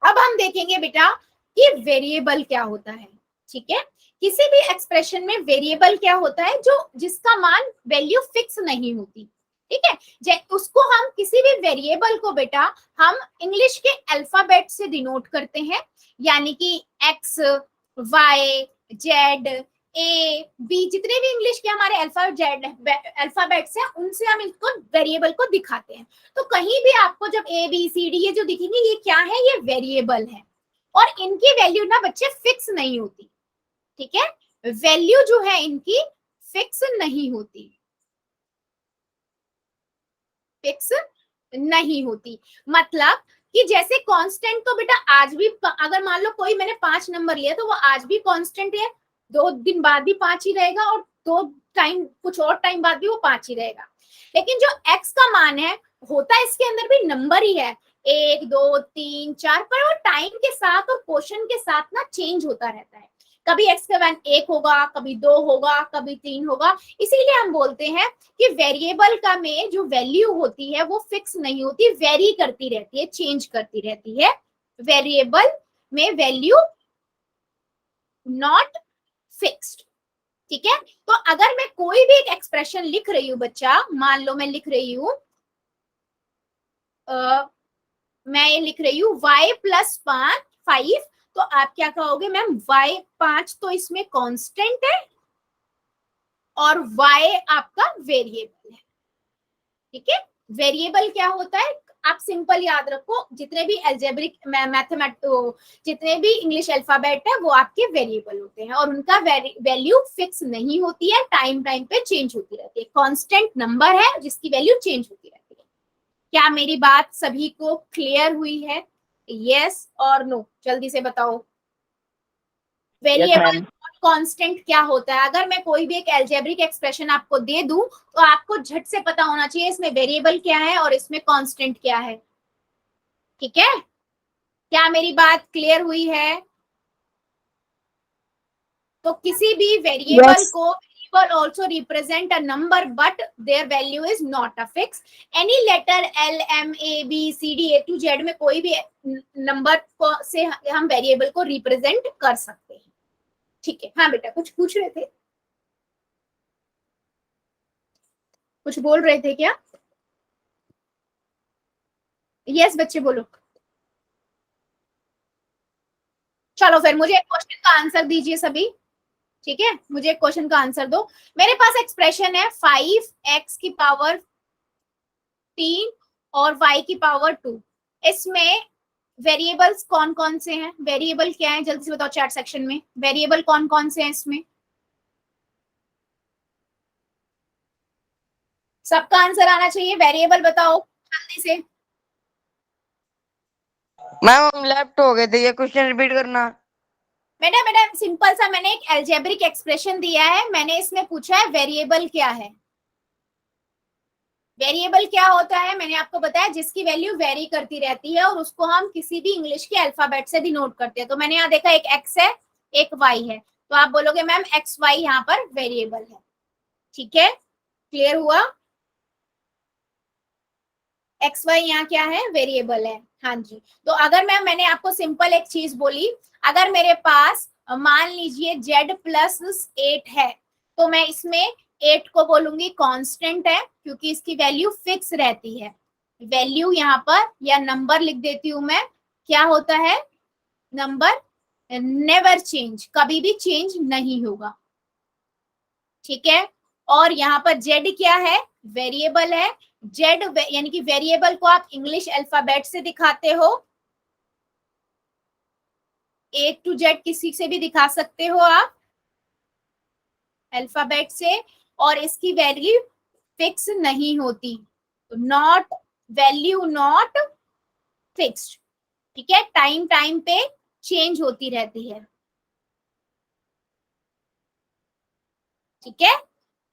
Speaker 1: अब हम देखेंगे बेटा कि वेरिएबल क्या होता है। ठीक है, किसी भी एक्सप्रेशन में वेरिएबल क्या होता है, जो जिसका मान वैल्यू फिक्स नहीं होती। ठीक है, उसको हम किसी भी वेरिएबल को बेटा हम इंग्लिश के अल्फाबेट से डिनोट करते हैं, यानी कि x y z A B, जितने भी इंग्लिश के हमारे अल्फाबेट्स हैं उनसे हम इसको वेरिएबल को दिखाते हैं। तो कहीं भी आपको जब ए बी सी डी ये जो दिखेंगे ये क्या है, ये वेरिएबल है और इनकी वैल्यू ना बच्चे फिक्स नहीं होती, ठीक है, वैल्यू जो है इनकी फिक्स नहीं होती, फिक्स नहीं होती। मतलब कि जैसे कांस्टेंट तो बेटा आज भी, अगर मान लो कोई मैंने 5 नंबर लिया तो वो आज भी कांस्टेंट है, 2 दिन बाद भी 5 ही रहेगा और 2 टाइम कुछ और टाइम बाद भी वो 5 ही रहेगा। लेकिन जो x का मान है होता है इसके अंदर भी नंबर ही है, 1 2 3 4, पर वो टाइम के साथ और पोर्शन के साथ ना चेंज होता रहता है। कभी x का मान 1 होगा, कभी 2 होगा, कभी 3 होगा। इसीलिए हम बोलते हैं कि वेरिएबल का में जो वैल्यू होती है वो फिक्स नहीं होती, वेरी करती रहती है, चेंज करती रहती है। वेरिएबल में वैल्यू नॉट फिक्स्ड, ठीक है। तो अगर मैं कोई भी एक एक्सप्रेशन लिख रही हूं बच्चा, मान लो मैं लिख रही हूं मैं ये लिख रही हूँ y प्लस 5, तो आप क्या कहोगे मैम, y 5 तो इसमें कांस्टेंट है और y आपका वेरिएबल है, ठीक है। वेरिएबल क्या होता है, आप सिंपल याद रखो, जितने भी एल्जेब्रिक जितने भी इंग्लिश अल्फाबेट है वो आपके वेरिएबल होते हैं और उनका वैल्यू फिक्स नहीं होती है, टाइम पे चेंज होती रहती है। कांस्टेंट नंबर है जिसकी वैल्यू चेंज होती रहती है। क्या मेरी बात सभी को क्लियर हुई है? यस और नो, जल्दी से बताओ। वेरिएबल कांस्टेंट क्या होता है? अगर मैं कोई भी एक अलजेब्रिक एक्सप्रेशन आपको दे दूं तो आपको झट से पता होना चाहिए इसमें वेरिएबल क्या है और इसमें कांस्टेंट क्या है, ठीक है। क्या मेरी बात क्लियर हुई है? तो किसी भी वेरिएबल को variable also represent a number but their value is not a fix. Any letter L M A B C D A to Z में कोई भी नंबर को से हम वेरिएबल को रिप्रेजेंट कर सकते हैं, ठीक है। हाँ बेटा कुछ पूछ रहे थे, कुछ बोल रहे थे क्या? यस बच्चे बोलो। चलो फिर मुझे एक क्वेश्चन का आंसर दीजिए सभी, ठीक है। मुझे एक क्वेश्चन का आंसर दो। मेरे पास एक्सप्रेशन है 5x की पावर 3 और y की पावर 2। इसमें वेरिएबल्स कौन कौन से हैं? वेरिएबल क्या है जल्दी से बताओ चैट सेक्शन में, वेरिएबल कौन कौन से हैं इसमें? सबका आंसर आना चाहिए, वेरिएबल बताओ जल्दी से।
Speaker 4: मैम लेफ्ट हो गए थे, ये क्वेश्चन रिपीट करना।
Speaker 1: बेटा सिंपल सा मैंने एक अलजेब्रिक एक्सप्रेशन दिया है, मैंने इसमें पूछा है वेरिएबल क्या है। वेरिएबल क्या होता है मैंने आपको बताया, जिसकी वैल्यू वेरी करती रहती है और उसको हम किसी भी इंग्लिश के अल्फाबेट से डिनोट करते हैं। तो मैंने यहाँ देखा एक x है एक y है, तो आप बोलोगे मैम x y यहाँ पर वेरिएबल है, ठीक है। क्लियर हुआ? एक्स वाई यहाँ क्या है, वेरिएबल है। हाँ जी। तो अगर मैंने आपको सिंपल एक चीज बोली, अगर मेरे पास मान लीजिए z प्लस 8 है तो मैं इसमें 8 को बोलूंगी कांस्टेंट है क्योंकि इसकी वैल्यू फिक्स रहती है। वैल्यू यहाँ पर या नंबर लिख देती हूं मैं, क्या होता है, नंबर नेवर चेंज, कभी भी चेंज नहीं होगा, ठीक है। और यहाँ पर z क्या है, वेरिएबल है। z यानी कि वेरिएबल को आप इंग्लिश अल्फाबेट से दिखाते हो, A to Z किसी से भी दिखा सकते हो आप अल्फाबेट से, और इसकी वैल्यू फिक्स नहीं होती, तो नॉट वैल्यू नॉट फिक्स्ड, ठीक है। टाइम पे चेंज होती रहती है, ठीक है।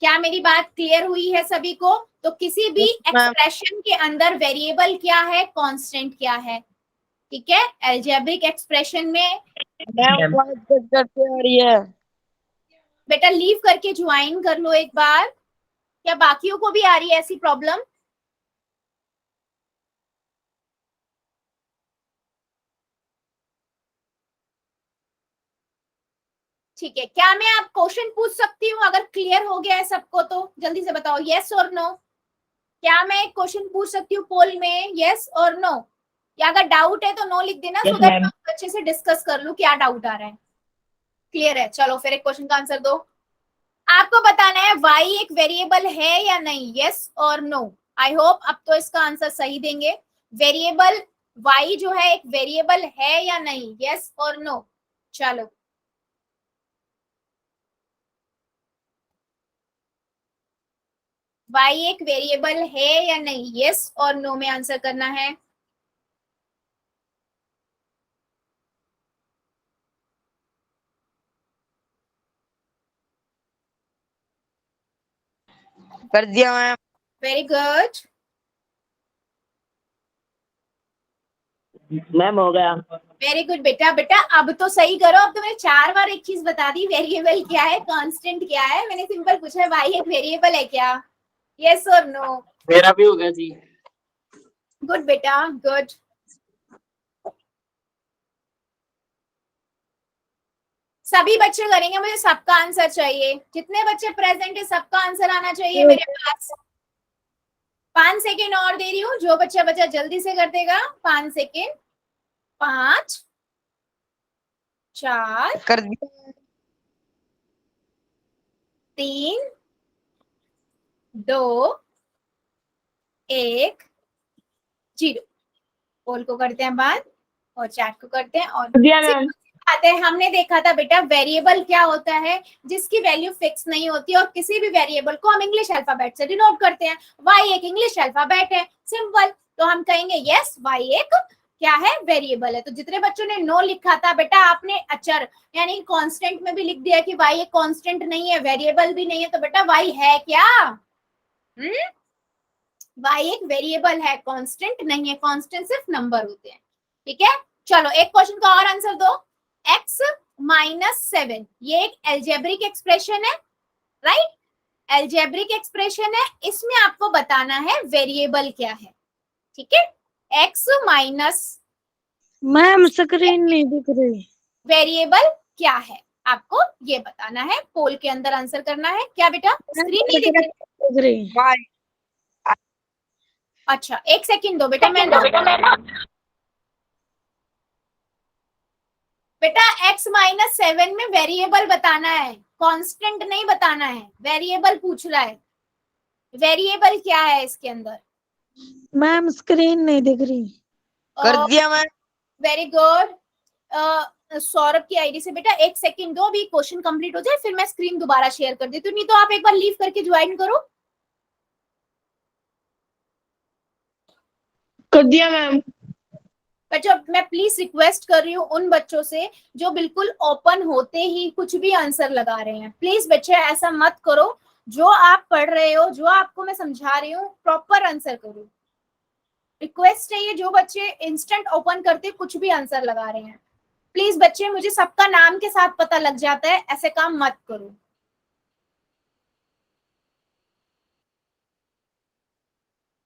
Speaker 1: क्या मेरी बात क्लियर हुई है सभी को? तो किसी भी एक्सप्रेशन के अंदर वेरिएबल क्या है, कांस्टेंट क्या है, ठीक है। अलजेब्रिक एक्सप्रेशन में बेटा लीव करके ज्वाइन कर लो एक बार। क्या बाकियों को भी आ रही है ऐसी प्रॉब्लम? ठीक है, क्या मैं आप क्वेश्चन पूछ सकती हूँ अगर क्लियर हो गया है सबको? तो जल्दी से बताओ यस और नो। क्या मैं एक क्वेश्चन पूछ सकती हूँ पोल में, यस और नो? या अगर डाउट है तो नो लिख देना, सो दैट हम अच्छे से डिस्कस कर लूं क्या डाउट आ रहा है। क्लियर है? चलो फिर एक क्वेश्चन का आंसर दो। आपको बताना है y एक वेरिएबल है या नहीं, यस और नो। आई होप अब तो इसका आंसर सही देंगे। वेरिएबल y जो है एक वेरिएबल है या नहीं, यस और नो। चलो y एक वेरिएबल है या नहीं, यस और नो में आंसर करना है।
Speaker 4: कर दिया मैम।
Speaker 1: Very good.
Speaker 6: मैम हो गया।
Speaker 1: वेरी गुड बेटा। बेटा अब तो सही करो। अब तो मैंने 4 बार एक चीज बता दी, वेरिएबल क्या है, कांस्टेंट क्या है। मैंने सिंपल पूछा है y एक वेरिएबल है क्या, यस और नो।
Speaker 6: मेरा भी हो गया जी।
Speaker 1: गुड बेटा, गुड। सभी बच्चे करेंगे, मुझे सबका आंसर चाहिए। जितने बच्चे प्रेजेंट है सबका आंसर आना चाहिए मेरे पास। 5 सेकेंड और दे रही हूँ, जो बच्चा बच्चा जल्दी से कर देगा। 5 सेकेंड। 5 4
Speaker 4: कर दिया।
Speaker 1: 3 2 1 0। पोल को करते हैं बाद और चैट को करते हैं। और
Speaker 6: दिया मैम।
Speaker 1: आते हैं, हमने देखा था बेटा वेरिएबल क्या होता है, जिसकी वैल्यू फिक्स नहीं होती और किसी भी वेरिएबल को हम इंग्लिश अल्फाबेट से डिनोट करते हैं। y एक इंग्लिश अल्फाबेट है, सिंपल। तो हम कहेंगे यस y एक क्या है, वेरिएबल है। तो जितने बच्चों ने नो लिखा था बेटा, आपने अचर यानी कांस्टेंट में भी लिख दिया कि y एक कांस्टेंट नहीं है, वेरिएबल भी नहीं है। तो बेटा y है क्या, y एक वेरिएबल है, कांस्टेंट नहीं है। कांस्टेंट सिर्फ नंबर होते हैं, ठीक है। चलो एक क्वेश्चन का और आंसर दो। x -7 ये एक एल्जेब्रिक एक्सप्रेशन है, राइट। एल्जेब्रिक एक्सप्रेशन है, इसमें आपको बताना है वेरिएबल क्या है, ठीक है। x माइनस
Speaker 3: मैम स्क्रीन नहीं दिख रही।
Speaker 1: वेरिएबल क्या है, आपको ये बताना है। पोल के अंदर आंसर करना है। क्या बेटा, स्क्रीन नहीं दिख रही?
Speaker 3: दिख रही।
Speaker 4: वाई।
Speaker 1: अच्छा एक सेकंड दो बेटा, मैं बेटा x -7 में वेरिएबल बताना है, कांस्टेंट नहीं बताना है। वेरिएबल पूछ रहा है, वेरिएबल क्या है इसके अंदर।
Speaker 3: मैम स्क्रीन नहीं दिख रही।
Speaker 4: कर दिया मैम।
Speaker 1: Very good. सौरभ की आईडी से बेटा एक सेकंड दो, अभी क्वेश्चन कंप्लीट हो जाए फिर मैं स्क्रीन दोबारा शेयर कर देती हूँ। नहीं तो आप एक बार लीव करके ज्वाइन करो।
Speaker 6: कर दिया मैम।
Speaker 1: बच्चों मैं प्लीज रिक्वेस्ट कर रही हूँ उन बच्चों से जो बिल्कुल ओपन होते ही कुछ भी आंसर लगा रहे हैं, प्लीज बच्चे ऐसा मत करो। जो आप पढ़ रहे हो, जो आपको मैं समझा रही हूँ, प्रॉपर आंसर करो। रिक्वेस्ट है ये, जो बच्चे इंस्टेंट ओपन करते कुछ भी आंसर लगा रहे हैं, प्लीज बच्चे, मुझे सबका नाम के साथ पता लग जाता है, ऐसे काम मत करो।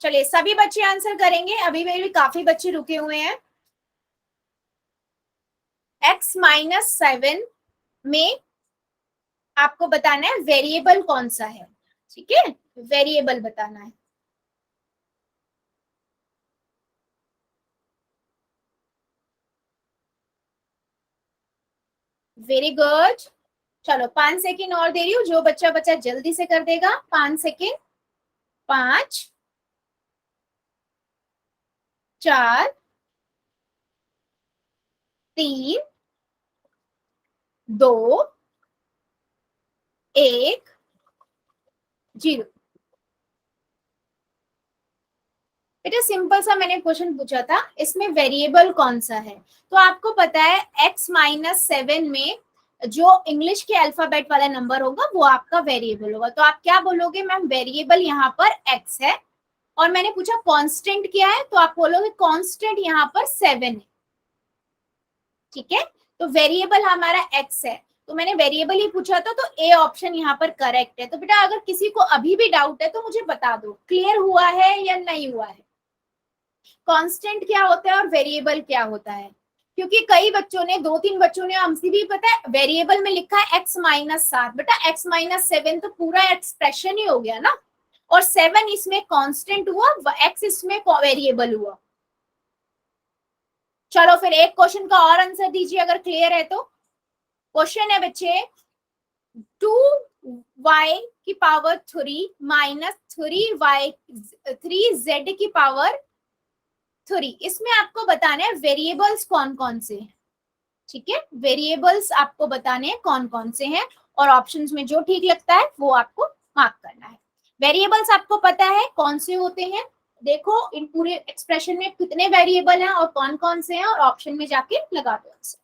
Speaker 1: चलिए सभी बच्चे आंसर करेंगे, अभी भी काफी बच्चे रुके हुए हैं। x -7 में आपको बताना है वेरिएबल कौन सा है, ठीक है। वेरिएबल बताना है। Very good. चलो 5 सेकेंड और दे रही हूँ, जो बच्चा बच्चा जल्दी से कर देगा। 5 सेकेंड। 5 4 3 2 1 0। बेटा सिंपल सा मैंने क्वेश्चन पूछा था, इसमें वेरिएबल कौन सा है। तो आपको पता है x -7 में जो इंग्लिश के अल्फाबेट वाला नंबर होगा वो आपका वेरिएबल होगा। तो आप क्या बोलोगे, मैम वेरिएबल यहाँ पर x है और मैंने पूछा कांस्टेंट क्या है, तो आप बोलोगे कांस्टेंट यहाँ पर 7 है, ठीक है। तो वेरिएबल हमारा x है, तो मैंने वेरिएबल ही पूछा था, तो ए ऑप्शन यहाँ पर करेक्ट है। तो बेटा अगर किसी को अभी भी डाउट है तो मुझे बता दो, क्लियर हुआ है या नहीं हुआ है, कांस्टेंट क्या होता है और वेरिएबल क्या होता है। क्योंकि कई बच्चों ने, 2-3 बच्चों ने हमसे भी पता है वेरिएबल में लिखा है x -7। बेटा x -7 तो पूरा एक्सप्रेशन ही हो गया ना, और 7 इसमें कांस्टेंट हुआ, x इसमें वेरिएबल हुआ। चलो फिर एक क्वेश्चन का और आंसर दीजिए अगर क्लियर है तो। क्वेश्चन है बच्चे 2 y की पावर 3 माइनस 3z की पावर 3। इसमें आपको बताना है वेरिएबल्स कौन कौन से हैं, ठीक है, वेरिएबल्स आपको बताने हैं कौन कौन से हैं, और ऑप्शंस में जो ठीक लगता है वो आपको मार्क करना है। वेरिएबल्स आपको पता है कौन से होते हैं, देखो इन पूरे एक्सप्रेशन में कितने वेरिएबल हैं और कौन कौन से हैं, और ऑप्शन में जाके लगा दो आंसर।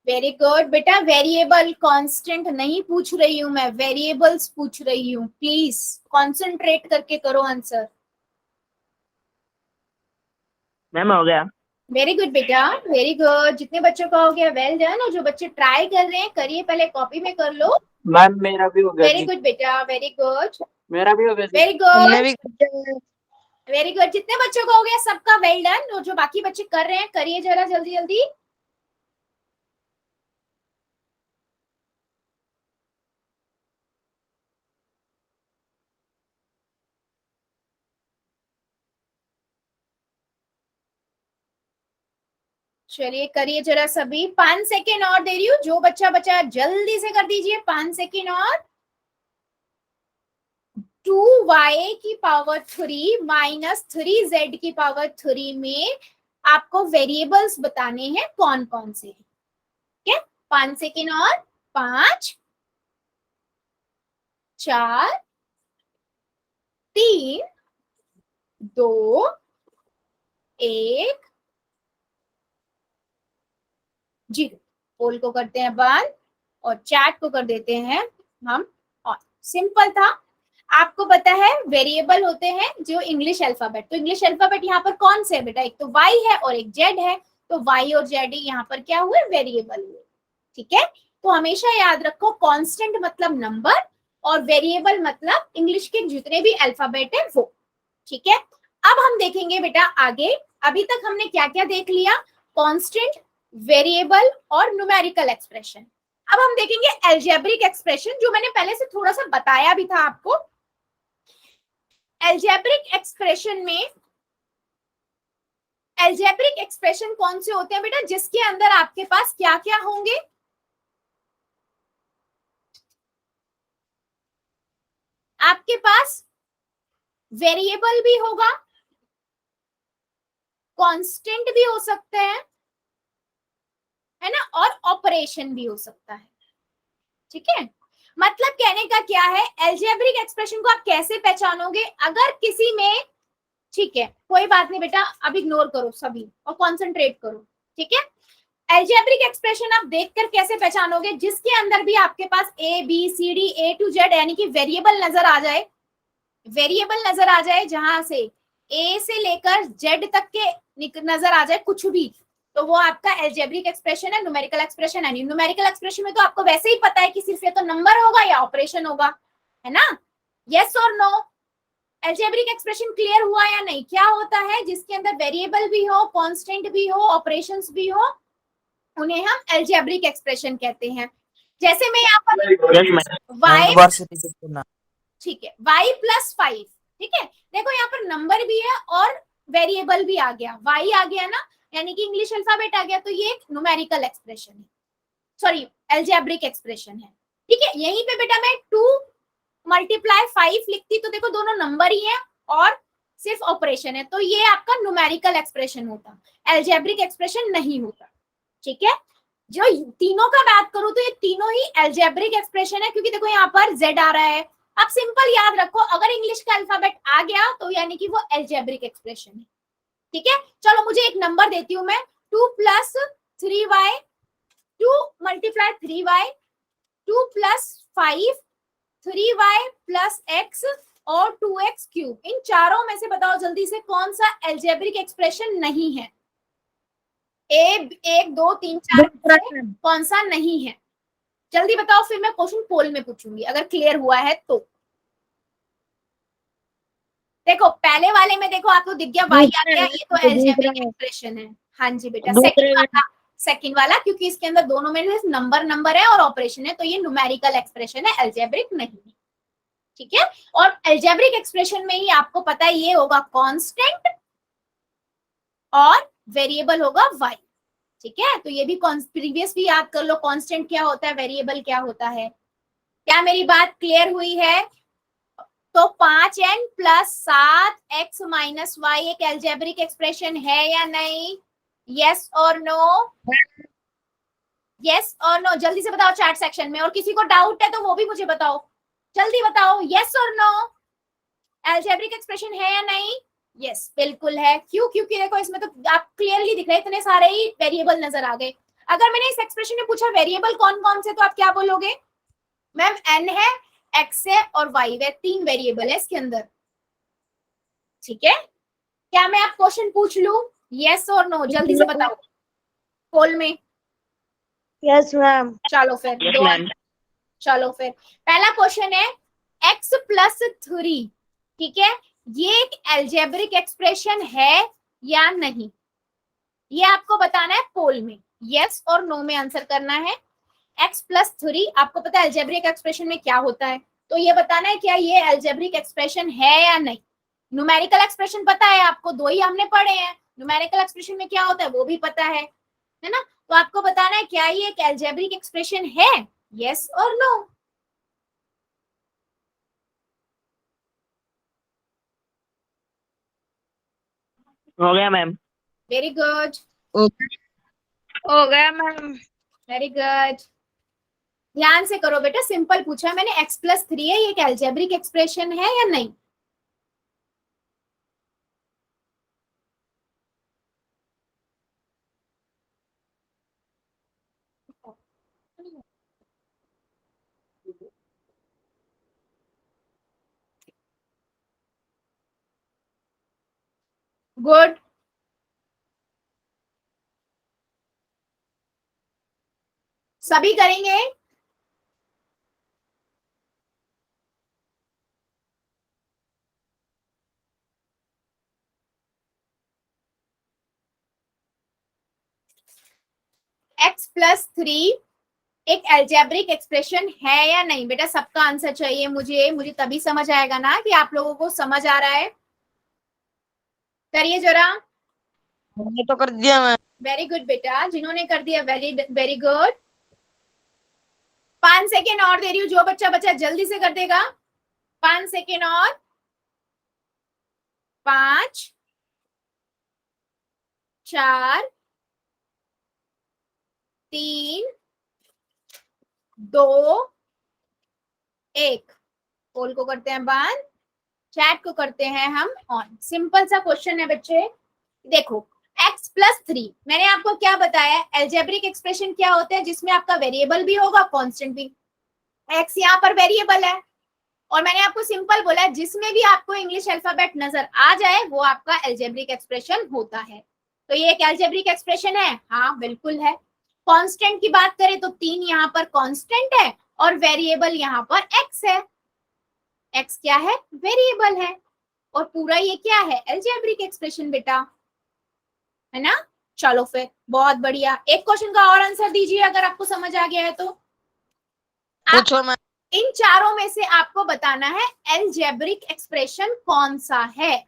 Speaker 1: वेरी गुड बेटा, वेरिएबल कांस्टेंट नहीं पूछ रही हूं मैं, वेरिएबल्स पूछ रही हूँ, प्लीज कंसंट्रेट करके करो आंसर।
Speaker 6: मैम हो गया।
Speaker 1: वेरी गुड बेटा, वेरी गुड, जितने बच्चों का हो गया वेल डन, और जो बच्चे ट्राई कर रहे हैं करिए, पहले कॉपी में कर लो।
Speaker 6: मैम मेरा भी हो गया
Speaker 1: वेरी
Speaker 6: जी।
Speaker 1: गुड बेटा, वेरी गुड,
Speaker 6: मेरा भी हो गया जी।
Speaker 1: वेरी
Speaker 4: हमने
Speaker 1: गुड,
Speaker 4: भी
Speaker 1: वेरी गुड, जितने बच्चों का हो गया सबका वेल डन, और जो बाकी बच्चे कर रहे हैं करिए जरा जल्दी जल्दी। चलिए करिए जरा सभी, 5 सेकेंड और दे रही हूँ, जो बच्चा बचा जल्दी से कर दीजिए, 5 सेकेंड और। 2y की पावर 3 माइनस 3z की पावर 3 में आपको वेरिएबल्स बताने हैं कौन कौन से, ठीक है, 5 सेकेंड और, 5 4 3 2 1 0। पोल को करते हैं बंद और चैट को कर देते हैं हम ऑन। सिंपल था, आपको पता है वेरिएबल होते हैं जो इंग्लिश अल्फाबेट, तो इंग्लिश अल्फाबेट यहाँ पर कौन से है बेटा, एक तो y है और एक z है, तो y और z यहाँ पर क्या हुए, वेरिएबल हुए, ठीक है। तो हमेशा याद रखो कांस्टेंट मतलब नंबर और वेरिएबल मतलब इंग्लिश के जितने भी अल्फाबेट है वो, ठीक है। अब हम देखेंगे बेटा आगे, अभी तक हमने क्या क्या देख लिया, कांस्टेंट, वेरिएबल और न्यूमेरिकल एक्सप्रेशन। अब हम देखेंगे अलजेब्रिक एक्सप्रेशन, जो मैंने पहले से थोड़ा सा बताया भी था आपको। अलजेब्रिक एक्सप्रेशन में, अलजेब्रिक एक्सप्रेशन कौन से होते हैं बेटा, जिसके अंदर आपके पास क्या क्या होंगे, आपके पास वेरिएबल भी होगा, कांस्टेंट भी हो सकते हैं, है ना, और ऑपरेशन भी हो सकता है, ठीक है। मतलब कहने का क्या है, अलजेब्रिक एक्सप्रेशन को आप कैसे पहचानोगे, अगर किसी में, ठीक है कोई बात नहीं बेटा, अब इग्नोर करो सभी और कंसंट्रेट करो, ठीक है। अलजेब्रिक एक्सप्रेशन आप देखकर कैसे पहचानोगे, जिसके अंदर भी आपके पास A B C D A to Z यानी कि वेरिएबल नजर आ जाए, वेरिएबल नजर आ जाए, जहां से ए से लेकर जेड तक के नजर आ जाए कुछ भी, तो वो आपका अलजेब्रिक एक्सप्रेशन है, न्यूमेरिकल एक्सप्रेशन है नहीं। न्यूमेरिकल एक्सप्रेशन में तो आपको वैसे ही पता है कि सिर्फ या तो नंबर होगा या ऑपरेशन होगा, है ना, यस और नो। अलजेब्रिक एक्सप्रेशन क्लियर हुआ या नहीं, क्या होता है जिसके अंदर वेरिएबल भी हो, कांस्टेंट भी हो, ऑपरेशंस भी हो, उन्हें हम अलजेब्रिक एक्सप्रेशन कहते हैं। जैसे मैं यहाँ पर y, ठीक है, y प्लस 5, ठीक है, देखो यहाँ पर नंबर भी है और वेरिएबल भी आ गया, y आ गया ना, यानी कि इंग्लिश अल्फाबेट आ गया, तो ये एक न्यूमेरिकल एक्सप्रेशन है, सॉरी अलजेब्रिक एक्सप्रेशन है, ठीक है। यहीं पे बेटा मैं 2 मल्टीप्लाई 5 लिखती तो देखो दोनों नंबर ही है और सिर्फ ऑपरेशन है, तो ये आपका न्यूमेरिकल एक्सप्रेशन होता, अलजेब्रिक एक्सप्रेशन नहीं होता, ठीक है। जो तीनों का बात करूं तो ये तीनों ही अलजेब्रिक एक्सप्रेशन है, क्योंकि देखो यहाँ पर z आ रहा है। अब सिंपल याद रखो, अगर इंग्लिश का अल्फाबेट आ गया तो यानी कि वो अलजेब्रिक एक्सप्रेशन है, ठीक है। चलो मुझे एक नंबर देती हूं मैं, 2 plus 3y, 2 multiply 3y, 2 plus 5, 3y plus x और 2x क्यूब, इन चारों में से बताओ जल्दी से कौन सा अलजेब्रिक एक्सप्रेशन नहीं है, ए 1 2 3 4 कौन सा नहीं है, जल्दी बताओ, फिर मैं क्वेश्चन पोल में पूछूंगी अगर क्लियर हुआ है तो। देखो पहले वाले में देखो आपको दिख गया y आ गया, ये तो अलजेब्रिक एक्सप्रेशन है, हाँ जी बेटा। सेकंड वाला क्योंकि इसके अंदर दोनों में नंबर है और ऑपरेशन है, तो ये न्यूमेरिकल एक्सप्रेशन है, अलजेब्रिक नहीं है, ठीक है। और अलजेब्रिक एक्सप्रेशन में ही आपको पता है ये होगा कांस्टेंट, और वेरिएबल होगा y। ठीक है, तो ये भी प्रीवियस भी याद कर लो, कांस्टेंट क्या होता है, वेरिएबल क्या होता है। क्या मेरी बात क्लियर हुई है? तो 5n plus 7x minus Y एक एल्जेब्रिक एक्सप्रेशन है या नहीं? यस और नो? यस और नो? जल्दी से बताओ चैट सेक्शन में, और किसी को डाउट है तो वो भी मुझे बताओ, जल्दी बताओ, यस और नो? एल्जेब्रिक एक्सप्रेशन है या नहीं? यस बिल्कुल है। क्यों? क्योंकि देखो इसमें तो आप क्लियरली दिख रहे हैं, इतने सारे ही वेरिएबल नजर आ गए। अगर मैंने इस एक्सप्रेशन में पूछा वेरिएबल कौन कौन से, तो आप क्या बोलोगे? मैम n है, x है और y है, 3 वेरिएबल है इसके अंदर। ठीक है, क्या मैं आप क्वेश्चन पूछ लूं? यस और नो? जल्दी से बताओ पोल में।
Speaker 3: Yes ma'am.
Speaker 1: चलो फिर
Speaker 6: Yes,
Speaker 1: दो
Speaker 6: ma'am.
Speaker 1: आंसर। चलो फिर पहला क्वेश्चन है x प्लस 3, ठीक है, ये एक एल्जेब्रिक एक्सप्रेशन है या नहीं, ये आपको बताना है पोल में, यस और नो में आंसर करना है। x प्लस 3 आपको पता है एल्जेब्रिक एक्सप्रेशन में क्या होता है, तो ये बताना है क्या ये एल्जेब्रिक एक्सप्रेशन है या नहीं। न्यूमेरिकल एक्सप्रेशन पता है आपको, 2 ही हमने पढ़े हैं, न्यूमेरिकल एक्सप्रेशन में क्या होता है वो भी पता है ना। तो आपको बताना है क्या ये एक एल्जेब्रिक एक्सप्रेशन है, यस और नो।
Speaker 6: हो गया मैम।
Speaker 1: वेरी गुड,
Speaker 4: हो गया मैम।
Speaker 1: Very good. ध्यान से करो बेटा, सिंपल पूछा मैंने, x प्लस 3 है, ये एक एल्जेब्रिक एक्सप्रेशन है या नहीं? गुड, सभी करेंगे। x प्लस 3 एक एल्जेब्रिक एक्सप्रेशन है या नहीं? बेटा सबका आंसर चाहिए मुझे तभी समझ आएगा ना कि आप लोगों को समझ आ रहा है। करिए जरा।
Speaker 4: मैंने तो कर दिया मैं।
Speaker 1: वेरी गुड बेटा, जिन्होंने कर दिया वेरी वेरी गुड। 5 सेकेंड और दे रही हूँ, जो बच्चा बच्चा जल्दी से कर देगा। 5 सेकेंड और। 5 4 3 2 1। पोल को करते हैं बंद, चैट को करते हैं हम ऑन। सिंपल सा क्वेश्चन है बच्चे, देखो x प्लस 3 मैंने आपको क्या बताया, एल्जेब्रिक एक्सप्रेशन क्या होता है जिसमें आपका वेरिएबल भी होगा कांस्टेंट भी। x यहाँ पर वेरिएबल है, और मैंने आपको सिंपल बोला है जिसमें भी आपको इंग्लिश अल्फाबेट नजर आ जाए वो आपका एल्जेब्रिक एक्सप्रेशन होता है। तो ये एक एल्जेब्रिक एक्सप्रेशन है, हाँ बिल्कुल है। कांस्टेंट की बात करें तो 3 यहाँ पर कांस्टेंट है, और वेरिएबल यहाँ पर x है। x क्या है? वेरिएबल है, और पूरा ये क्या है? एल्जेब्रिक एक्सप्रेशन बेटा, है ना। चलो फिर बहुत बढ़िया, एक क्वेश्चन का और आंसर दीजिए अगर आपको समझ आ गया है तो।
Speaker 4: पूछो मैम।
Speaker 1: इन चारों में से आपको बताना है एल्जेब्रिक एक्सप्रेशन कौन सा है।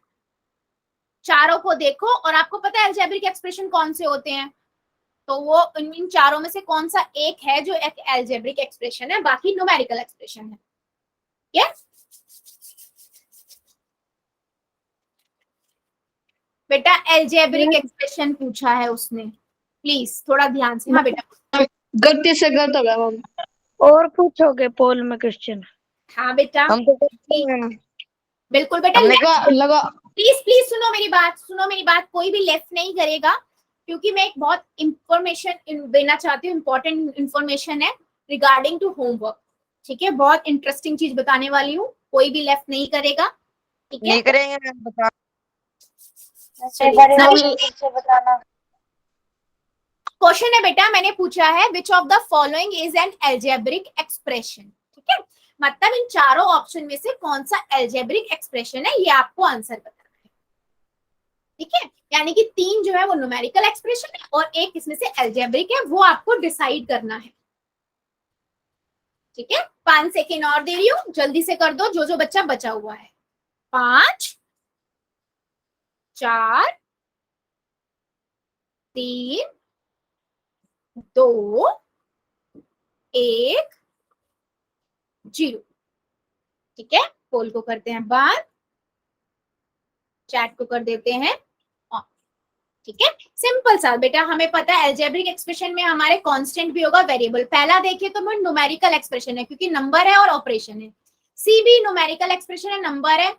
Speaker 1: चारों को देखो, और आपको पता है एल्जेब्रिक एक्सप्रेशन कौन से होते हैं, तो वो इन चारों में से कौन सा एक है जो एक एल्जेब्रिक एक्सप्रेशन है, बाकी न्यूमेरिकल एक्सप्रेशन है। यस बेटा, एल्जेब्रिक एक्सप्रेशन पूछा है उसने, प्लीज थोड़ा ध्यान से। हाँ बेटा,
Speaker 4: गलती से गलत हो गया मैम।
Speaker 3: और पूछोगे पोल में क्वेश्चन?
Speaker 1: हाँ बेटा,
Speaker 4: हम तो करते हैं मैम।
Speaker 1: बिल्कुल बेटा।
Speaker 4: हमने कहा लगा।
Speaker 1: प्लीज प्लीज सुनो मेरी बात, सुनो मेरी बात, कोई भी लेफ्ट नहीं करेगा, क्योंकि मैं एक बहुत इंफॉर्मेशन देना चाहती हूँ, इंपॉर्टेंट इंफॉर्मेशन है रिगार्डिंग टू होमवर्क। ठीक है, बहुत इंटरेस्टिंग चीज बताने वाली हूँ, कोई भी लेफ्ट नहीं करेगा। ठीक है,
Speaker 4: नहीं करेंगे मैम, बता।
Speaker 1: क्वेश्चन है बेटा, मैंने पूछा है which of the following is an algebraic expression. ठीक है, मतलब इन चारों ऑप्शन में से कौन सा एल्जेब्रिक एक्सप्रेशन है, ये आपको आंसर बताना है। ठीक है, यानी कि 3 जो है वो न्यूमेरिकल एक्सप्रेशन है और एक इसमें से एल्जेब्रिक है, वो आपको डिसाइड करना है। ठीक है, 5 सेकेंड और दे रही हूँ, जल्दी से कर दो जो जो बच्चा बचा हुआ है। 5 4 3 2 1 0। ठीक है, पोल को करते हैं बंद, चैट को कर देते हैं ऑन। ठीक है, सिंपल सा बेटा, हमें पता है अलजेब्रिक एक्सप्रेशन में हमारे कांस्टेंट भी होगा, वेरिएबल। पहला देखिए तो वो न्यूमेरिकल एक्सप्रेशन है क्योंकि नंबर है और ऑपरेशन है। सी भी न्यूमेरिकल एक्सप्रेशन है, नंबर है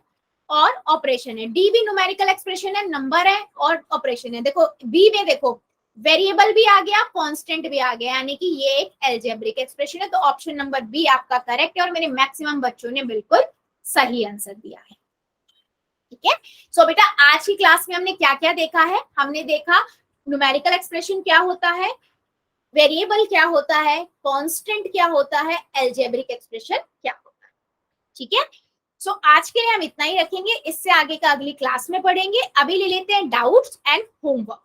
Speaker 1: और ऑपरेशन है। डी भी न्यूमेरिकल एक्सप्रेशन है, नंबर है और ऑपरेशन है। देखो बी में देखो वेरिएबल भी आ गया, कांस्टेंट भी आ गया, यानी कि ये एक अलजेब्रिक एक्सप्रेशन है। तो ऑप्शन नंबर बी आपका करेक्ट है और मेरे मैक्सिमम बच्चों ने बिल्कुल सही आंसर दिया है। ठीक है, सो बेटा आज की क्लास में हमने क्या क्या देखा है? हमने देखा न्यूमेरिकल एक्सप्रेशन क्या होता है, वेरिएबल क्या होता है, कांस्टेंट क्या होता है, अलजेब्रिक एक्सप्रेशन क्या होता है। ठीक है, सो आज के लिए हम इतना ही रखेंगे, इससे आगे का अगली क्लास में पढ़ेंगे। अभी ले लेते हैं डाउट्स एंड होमवर्क।